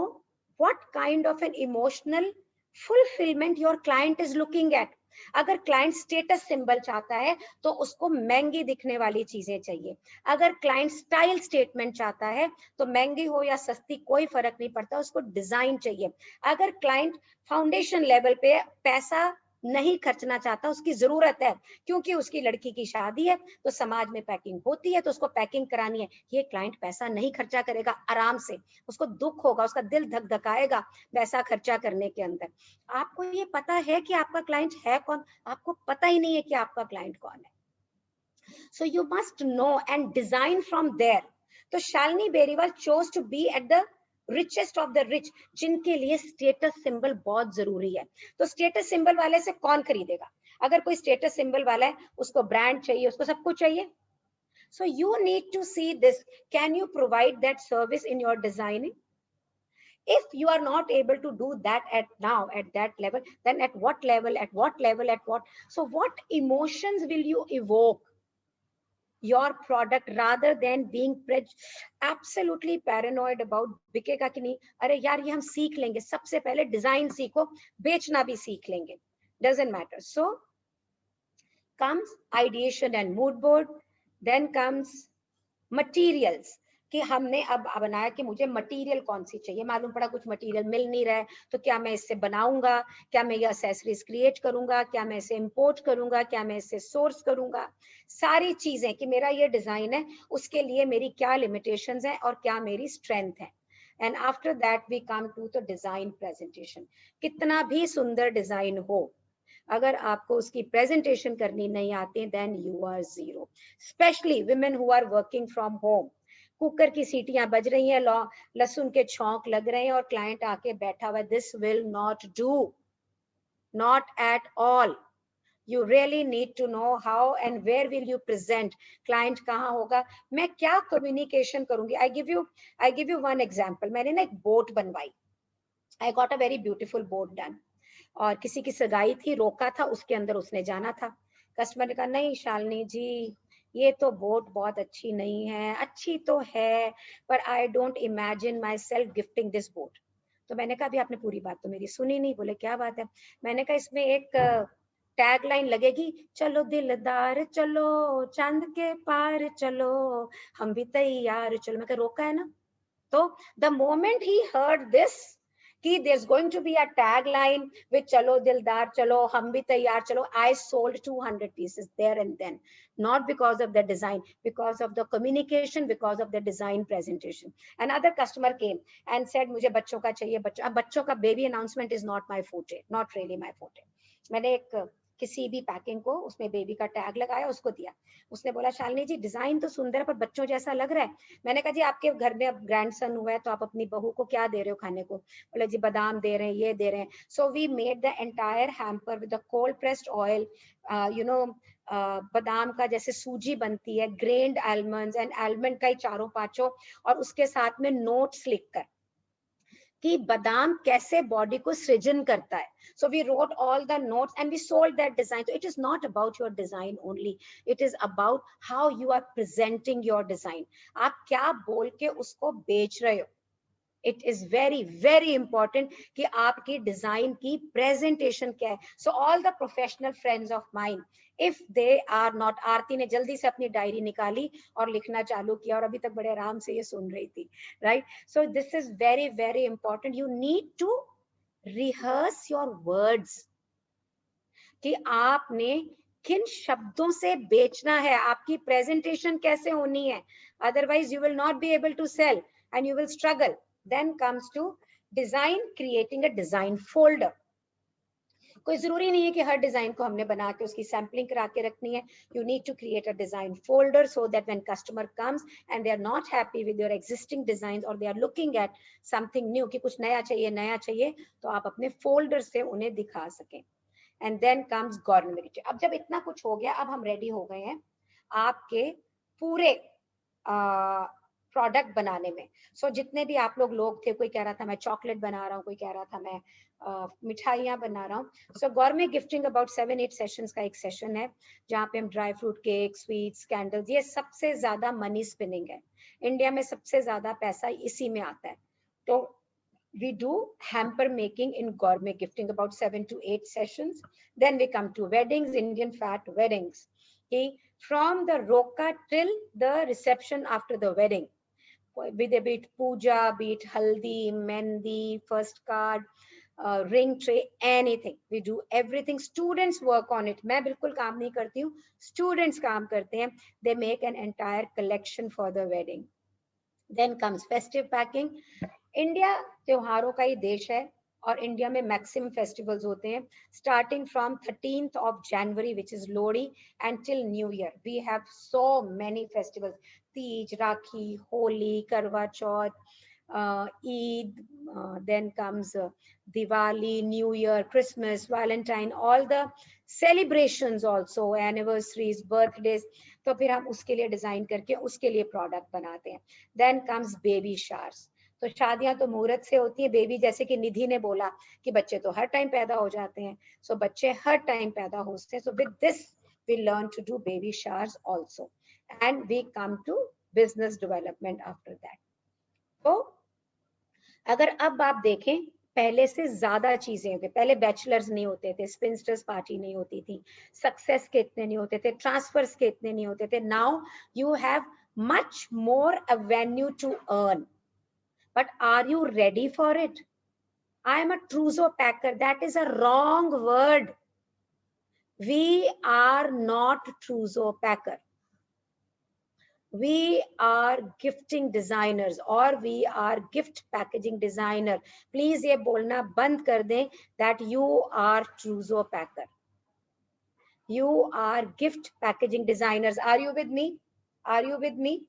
what kind of an emotional fulfilment your client is looking at. अगर क्लाइंट स्टेटस सिंबल चाहता है तो उसको महंगी दिखने वाली चीजें चाहिए। अगर क्लाइंट स्टाइल स्टेटमेंट चाहता है तो महंगी हो या सस्ती कोई फर्क नहीं पड़ता, उसको डिजाइन चाहिए। अगर क्लाइंट फाउंडेशन लेवल पे पैसा नहीं खर्चना चाहता, उसकी जरूरत है क्योंकि उसकी लड़की की शादी है तो समाज में पैकिंग होती है तो उसको पैकिंग करानी है, ये क्लाइंट पैसा नहीं खर्चा करेगा आराम से, उसको दुख होगा, उसका दिल धक धकाएगा पैसा खर्चा करने के अंदर। आपको ये पता है कि आपका क्लाइंट है कौन? आपको पता ही नहीं है कि आपका क्लाइंट कौन है। So you must know and design from there. तो Shalini Beriwal chose to be at the richest of the rich, जिनके लिए स्टेटस सिंबल बहुत जरूरी है। तो स्टेटस सिंबल वाले से कौन खरीदेगा? अगर कोई स्टेटस सिंबल वाला है, उसको ब्रांड चाहिए, उसको सब कुछ चाहिए। So you need to see this, can you provide that service in your designing? If you are not able to do that at now, at that level, then at what level, at what level, at what? So what emotions will you evoke your product rather than being absolutely paranoid about बिकेगा कि नहीं, अरे यार ये हम सीख लेंगे, सबसे पहले डिजाइन सीखो, बेचना भी सीख लेंगे, doesn't matter. So comes ideation and mood board, then comes materials कि हमने अब बनाया कि मुझे मटेरियल कौन सी चाहिए, मालूम पड़ा कुछ मटेरियल मिल नहीं रहा है, तो क्या मैं इससे बनाऊंगा, क्या मैं ये एक्सेसरीज क्रिएट करूंगा, क्या मैं इसे इंपोर्ट करूंगा, क्या मैं इसे सोर्स करूंगा, सारी चीजें कि मेरा ये डिजाइन है, उसके लिए मेरी क्या लिमिटेशंस हैं और क्या मेरी स्ट्रेंथ है. And after that we come to the design presentation. कितना भी सुंदर डिजाइन हो, अगर आपको उसकी प्रेजेंटेशन करनी नहीं आती, then you are zero. Specially women who are working from home, cooker की सीटियां बज रही हैं, लहसुन के छौंक लग रहे हैं और क्लाइंट आके बैठा हुआ है, this will not do, not at all. You really need to know how and where will you present, client कहाँ होगा, मैं क्या communication करूंगी. I give you one example. मैंने ना एक बोट बनवाई, I got a very beautiful boat done. और किसी की सगाई थी, रोका था, उसके अंदर उसने जाना था. कस्टमर ने कहा नहीं शालिनी जी, ये तो बोट बहुत अच्छी नहीं है, अच्छी तो है, पर I don't imagine my self gifting this boat. तो मैंने कहा अभी आपने पूरी बात तो मेरी सुनी नहीं. बोले क्या बात है. मैंने कहा इसमें एक टैग लाइन लगेगी, चलो दिलदार चलो, चांद के पार चलो, हम भी तैयार चलो. मैं कहा रोका है ना. तो the moment he heard this कि there's going to be a tagline with चलो दिलदार चलो, हम भी तैयार चलो, I sold 200 pieces there and then, not because of the design, because of the communication, because of the design presentation. Another customer came and said मुझे बच्चों का चाहिए, बच्चों का baby announcement is not my forte, not really my forte. मैंने एक किसी भी पैकिंग को उसमें बेबी का टैग लगाया, उसको दिया. उसने बोला शालिनी जी डिजाइन तो सुंदर है पर बच्चों जैसा लग रहा है. मैंने कहा जी आपके घर में अब ग्रैंडसन हुआ है तो आप अपनी बहू को क्या दे रहे हो खाने को. बोले जी बादाम दे रहे हैं, ये दे रहे हैं. So we made the entire hamper with the cold pressed oil, you know बादाम का जैसे सूजी बनती है, ग्रेन्ड आलमंड्स एंड आलमंड का ही चारों पांचों, और उसके साथ में नोट्स लिखकर कि बादाम कैसे बॉडी को सृजन करता है. So we wrote all the notes and we sold that design. So it is not about your design only. It is about how you are presenting your design. आप क्या बोल के उसको बेच रहे हो. It is very, very important कि आपकी डिजाइन की प्रेजेंटेशन क्या है. So all the professional friends of mine, if they are not, आरती ने जल्दी से अपनी डायरी निकाली और लिखना चालू किया और अभी तक बड़े आराम से ये सुन रही थी, right? So this is very, very important. You need to rehearse your words कि आपने किन शब्दों से बेचना है, आपकी प्रेजेंटेशन कैसे होनी है. Otherwise you will not be able to sell and you will struggle. Then comes to design, creating a design folder. कोई जरूरी नहीं है कि हर डिजाइन को हमने बना के उसकी सैम्पलिंग करा के रखनी है. You need to create a design folder so that when customer comes and they are not happy with your existing designs or they are looking at something new कि कुछ नया चाहिए, तो आप अपने फोल्डर से उन्हें दिखा सकें. And then comes gormability. अब जब इतना कुछ हो गया, अब हम रेडी हो गए हैं आपके पूरे प्रोडक्ट बनाने में. सो जितने भी आप लोग थे, कोई कह रहा था मैं चॉकलेट बना रहा हूँ, कोई कह रहा था मैं मिठाइयाँ बना रहा हूँ. सो गॉर्मे गिफ्टिंग अबाउट 7-8 सेशंस का एक सेशन है जहाँ पे हम dry fruit cake, sweets, candles, ये सबसे ज्यादा मनी स्पिनिंग है. इंडिया में सबसे ज्यादा पैसा इसी में आता है. तो we do hamper making in gourmet gifting about 7 to 8 sessions. Then we come to weddings, Indian fat weddings. Okay, from the roka till the reception after the wedding, be it puja, be it haldi, mehndi, first card, ring tray, anything. We do everything. Students work on it. मैं बिल्कुल काम नहीं करती हूँ, students काम करते हैं. They make an entire collection for the wedding. Then comes festive packing. India त्योहारों का ही देश है और इंडिया में मैक्सिमम फेस्टिवल्स होते हैं. Starting from 13th of January, which is Lodi, until New Year, we have so many festivals. Teej, Rakhi, Holi, Karwa Chauth, Eid, then comes Diwali, New Year, Christmas, Valentine, all the celebrations also, anniversaries, birthdays. तो फिर हम उसके लिए design करके उसके लिए product बनाते हैं. Then comes baby showers. तो शादियां तो मुहूर्त से होती है, बेबी जैसे कि निधि ने बोला कि बच्चे तो हर टाइम पैदा हो जाते हैं, सो बच्चे हर टाइम पैदा होते हैं. So with this we learn to do baby showers also and we come to business development after that. तो अगर अब आप देखें, पहले से ज्यादा चीजें होती, पहले बैचलर्स नहीं होते थे, स्पिंस्टर्स पार्टी नहीं होती थी, सक्सेस के इतने नहीं होते थे, ट्रांसफर्स के इतने नहीं होते थे. Now you have much more avenue to earn, but are you ready for it? I am a trousseau packer. That is a wrong word. We are not trousseau packer. We are gifting designers or we are gift packaging designer. Please ये बोलना बंद कर दें that you are trousseau packer. You are gift packaging designers. Are you with me? Are you with me?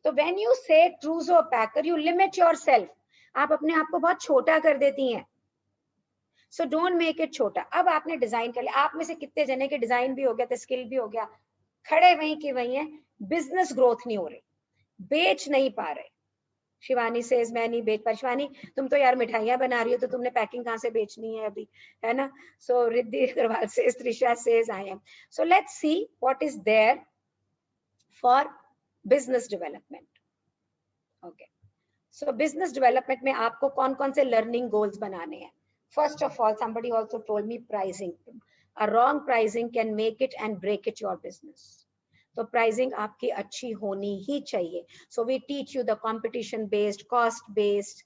So when you say trousseau packer, you limit yourself. आप अपने आप को बहुत छोटा कर देती हैं. सो डोंट मेक इट छोटा. अब आपने डिजाइन कर लिया, आप में से कितने जने के डिजाइन भी हो गया, तो स्किल भी हो गया, खड़े वहीं के वहीं है, बिजनेस ग्रोथ नहीं हो रही, बेच नहीं पा रहे. शिवानी सेज मैं नहीं बेच पा. शिवानी तुम तो यार मिठाइयां बना रही हो, तो तुमने पैकिंग कहाँ से बेचनी है अभी, है ना. So Riddhi Agrawal says, Trisha says I am. So let's see what is there for business development. Okay, so business development में आपको कौन कौन से लर्निंग गोल्स बनाने हैं. First of all, somebody also told me pricing. A wrong pricing can make it and break it your business. So pricing आपकी अच्छी होनी ही चाहिए. So we teach you the competition based, cost based,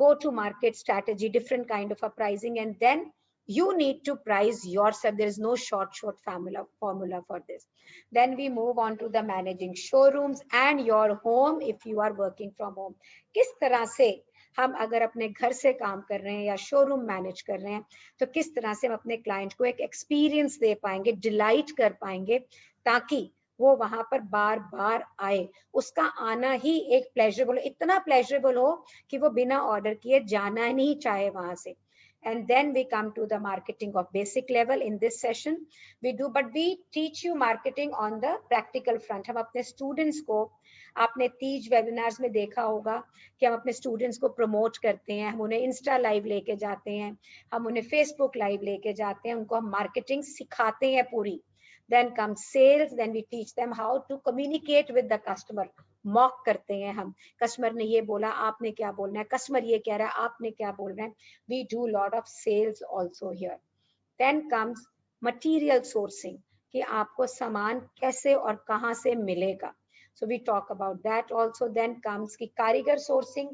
go to market strategy, different kind of a pricing, and then you need to price yourself. There is no short formula for this. Then we move on to the managing showrooms and your home if you are working from home. किस तरह से हम अगर अपने घर से काम कर रहे हैं या शोरूम मैनेज कर रहे हैं, तो किस तरह से हम अपने क्लाइंट को एक एक्सपीरियंस दे पाएंगे, डिलाइट कर पाएंगे, ताकि वो वहां पर बार बार आए. उसका आना ही एक प्लेजरेबल, इतना प्लेजरेबल हो कि वो बिना ऑर्डर किए जाना नहीं चाहे वहां से. And then we come to the marketing of basic level. In this session we do, but we teach you marketing on the practical front. हम अपने students को, आपने तीज वेबिनार्स में देखा होगा कि हम अपने स्टूडेंट्स को प्रमोट करते हैं, हम उन्हें इंस्टा लाइव लेके जाते हैं, हम उन्हें फेसबुक लाइव लेके जाते हैं, उनको हम मार्केटिंग सिखाते हैं पूरी. Then comes sales. Then we teach them how to communicate with the customer. Mock करते हैं हम, कस्टमर ने ये बोला आपने क्या बोलना है, कस्टमर ये कह रहा है आपने क्या बोल रहे हैं. We do lot of sales also here. Then comes material sourcing, कि आपको सामान कैसे और कहाँ से मिलेगा. So we talk about that also. Then comes कि कारीगर sourcing,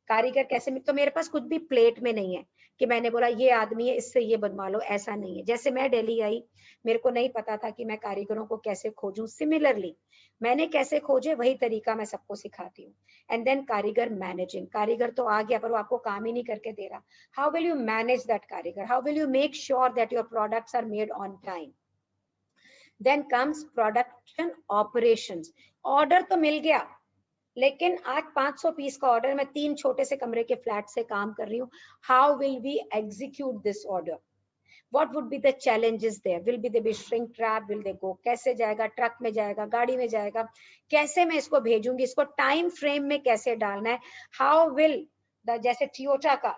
कारीगर कैसे, तो मेरे पास कुछ भी प्लेट में नहीं है कि मैंने बोला ये आदमी है इससे ये बनवा लो, ऐसा नहीं है. जैसे मैं दिल्ली आई, मेरे को नहीं पता था कि मैं कारीगरों को कैसे खोजूं, सिमिलरली मैंने कैसे खोजे वही तरीका मैं सबको सिखाती हूँ. एंड देन कारीगर मैनेजिंग, कारीगर तो आ गया पर वो आपको काम ही नहीं करके दे रहा. How will you manage that karigar, how will you make sure that your products are made on time. Then comes production operations. Order तो मिल गया, लेकिन आज 500 पीस का ऑर्डर, मैं 3 छोटे से कमरे के फ्लैट से काम कर रही हूँ. How will we execute this order, what would be the challenges there, will be there be shrink trap, will they go, कैसे जाएगा, ट्रक में जाएगा, गाड़ी में जाएगा, कैसे मैं इसको भेजूंगी, इसको टाइम फ्रेम में कैसे डालना है. हाउ विल द, जैसे टोयोटा का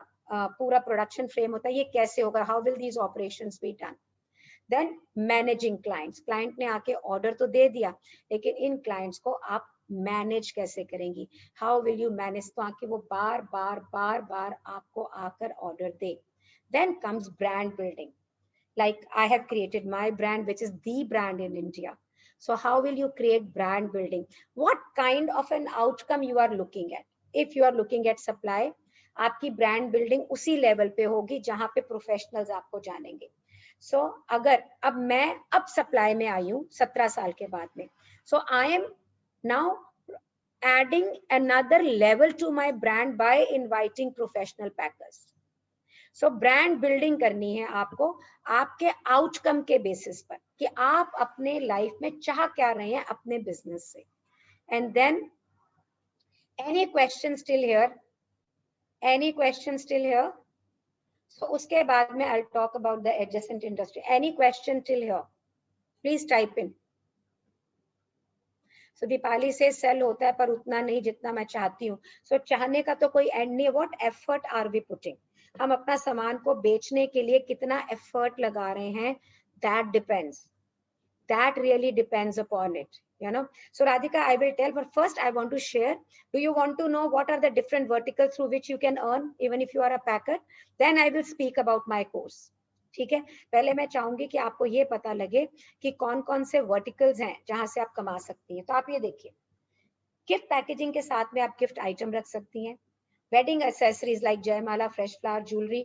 पूरा प्रोडक्शन फ्रेम होता है, ये कैसे होगा, how will these operations be done. Then managing clients, client ने आके ऑर्डर तो दे दिया, लेकिन इन क्लाइंट्स को आप मैनेज कैसे करेंगी, हाउ विल यू मैनेज, तो आके वो बार बार आपको आकर ऑर्डर दे. Then comes brand building. Like I have created my brand, which is the brand in India. So how will you create brand building? What kind of an outcome you are looking at? If you are looking at supply, आपकी brand building उसी level पे होगी जहाँ पे professionals आपको जानेंगे. So अगर अब मैं अब supply में आई हूँ 17 साल के बाद में, so I am now adding another level to my brand by inviting professional packers. So brand building करनी है आपको आपके आउटकम के बेसिस पर, कि आप अपने लाइफ में चाह क्या रहे हैं अपने बिजनेस से. And then any question still here, any question still here. So उसके बाद में I will talk about the adjacent industry. Any question still here, please type in. So Deepali से सेल होता है पर उतना नहीं जितना मैं चाहती हूँ. सो चाहने का तो कोई एंड नहीं. What effort are we putting? हम अपना सामान को बेचने के लिए कितना एफर्ट लगा रहे हैं, that depends. That really depends upon it, you know. So Radhika, I will tell, but first I want to share. Do you want to know what are the different verticals through which you can earn even if you are a packer? Then I will speak about my course. ठीक है, पहले मैं चाहूंगी कि आपको ये पता लगे कि कौन कौन से वर्टिकल्स हैं जहां से आप कमा सकती हैं. तो आप ये देखिए, गिफ्ट पैकेजिंग के साथ में आप गिफ्ट आइटम रख सकती हैं, wedding accessories like jayamala, fresh flower, jewelry.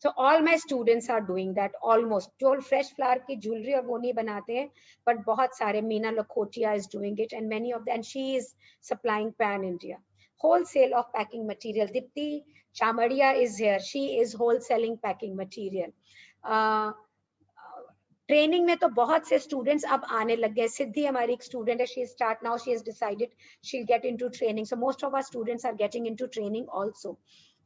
So all my students are doing that almost. जो fresh flower की jewelry और वो नहीं बनाते हैं, but बहुत सारे, Meena Lakhotia is doing it and many of them, and she is supplying pan India. Wholesale of packing material. Dipti Chamadia is here. She is wholesaling packing material. Training में तो बहुत से स्टूडेंट्स अब आने लग गए. सिद्धि हमारी एक स्टूडेंट है, she start now, she has decided she will get into training. So most of our students are getting into training also.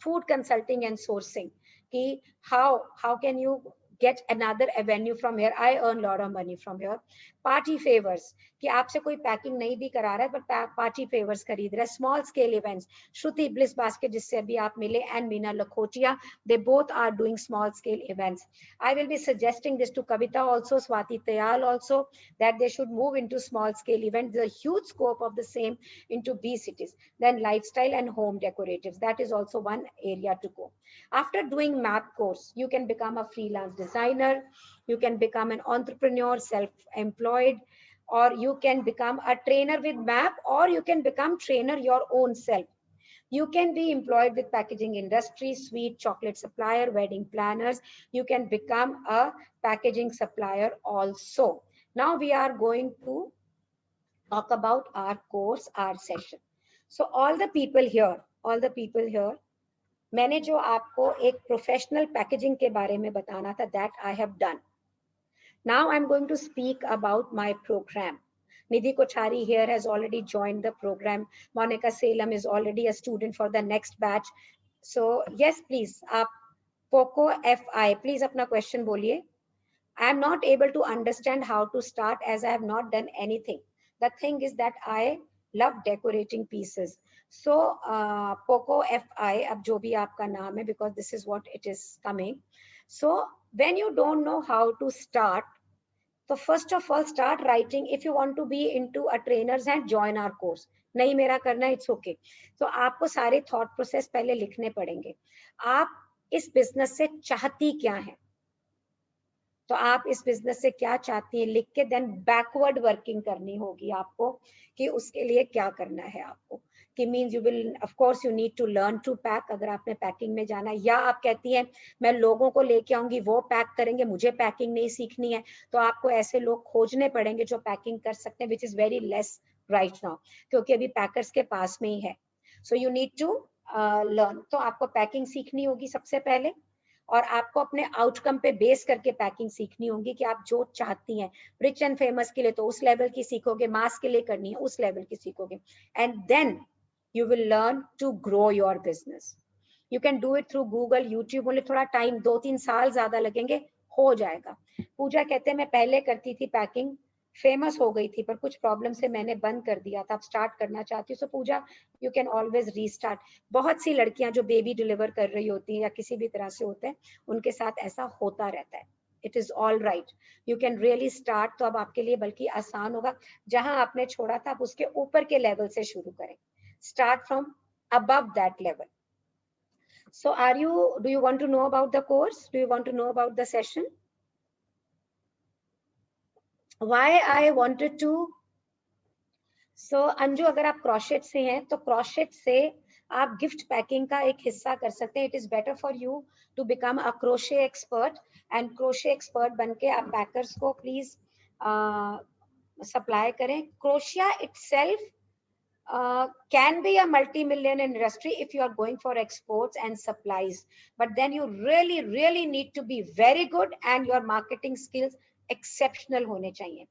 Food consulting and sourcing, कि how can you get another avenue from here. I earn lot of money from here. Party favors, कि आपसे कोई packing नहीं भी करा रहा है पर पार्टी फेवर्स खरीद रहा है. स्मॉल स्केल इवेंट्स, श्रुति ब्लिस बास्केट जिससे अभी आप मिले and Meena Lakhotia, they both are doing small scale events. I will be suggesting this to Kavita also, Swati Tayal also, that they should move into small scale events. There's a huge scope of the same into B cities. Then lifestyle and home decoratives, that is also one area to go. After doing MAP course, you can become a freelance designer, you can become an entrepreneur, self-employed, or you can become a trainer with MAP, or you can become trainer your own self. You can be employed with packaging industry, sweet chocolate supplier, wedding planners. You can become a packaging supplier also. Now we are going to talk about our course, our session. So all the people here, मैंने जो आपको एक professional packaging के बारे में बताना था, that I have done. Now I'm going to speak about my program. Nidhi Kochari here has already joined the program. Monica Salem is already a student for the next batch. So yes, please, आप Poco FI, please अपना question बोलिए. I am not able to understand how to start as I have not done anything. The thing is that I love decorating pieces. So Poco FI, अब जो भी आपका नाम है, because this is what it is coming. So when you don't know how to start, so first of all start writing. If you want to be into a trainer's hand, join our course. नहीं मेरा करना, it's okay. So आपको सारे thought process पहले लिखने पड़ेंगे. आप इस business से चाहती क्या है, तो आप इस बिजनेस से क्या चाहती हैं लिख के देन बैकवर्ड वर्किंग करनी होगी आपको कि उसके लिए क्या करना है आपको. कि means you will, of course you need to learn to pack अगर आपने पैकिंग में जाना है, या आप कहती हैं मैं लोगों को लेके आऊंगी वो पैक करेंगे, मुझे पैकिंग नहीं सीखनी है, तो आपको ऐसे लोग खोजने पड़ेंगे जो पैकिंग कर सकते हैं, which is very less right now, क्योंकि अभी पैकर्स के पास में ही है. So you need to learn. तो आपको पैकिंग सीखनी होगी सबसे पहले, और आपको अपने आउटकम पे बेस करके पैकिंग सीखनी होगी कि आप जो चाहती हैं. रिच एंड फेमस के लिए तो उस लेवल की सीखोगे, मास के लिए करनी है उस लेवल की सीखोगे, and then you will learn to grow your business. You can do it through Google, YouTube. बोले थोड़ा टाइम, 2-3 साल ज्यादा लगेंगे, हो जाएगा. पूजा कहते हैं मैं पहले करती थी पैकिंग, फेमस हो गई थी, पर कुछ प्रॉब्लम से मैंने बंद कर दिया था, अब स्टार्ट करना चाहती हूँ. सो पूजा, यू कैन ऑलवेज रीस्टार्ट. बहुत सी लड़कियां जो बेबी डिलीवर कर रही होती हैं या किसी भी तरह से होते हैं, उनके साथ ऐसा होता रहता है. It is all right, you can really start. तो अब आपके लिए बल्कि आसान होगा, जहां आपने छोड़ा था आप उसके ऊपर के लेवल से शुरू करें. Start from above that level. So do you want to know about the course, do you want to know about the session? Why I wanted to, so Anju अगर आप क्रोशेट से हैं तो क्रोशेट से आप गिफ्ट पैकिंग का एक हिस्सा कर सकते हैं. It is better for you to become a crochet expert, and crochet expert बनके आप पैकर्स को प्लीज सप्लाई करें. क्रोशिया itself can be a multi-million industry if you are going for exports and supplies, but then you really need to be very good and your marketing skills exceptional होने चाहिए.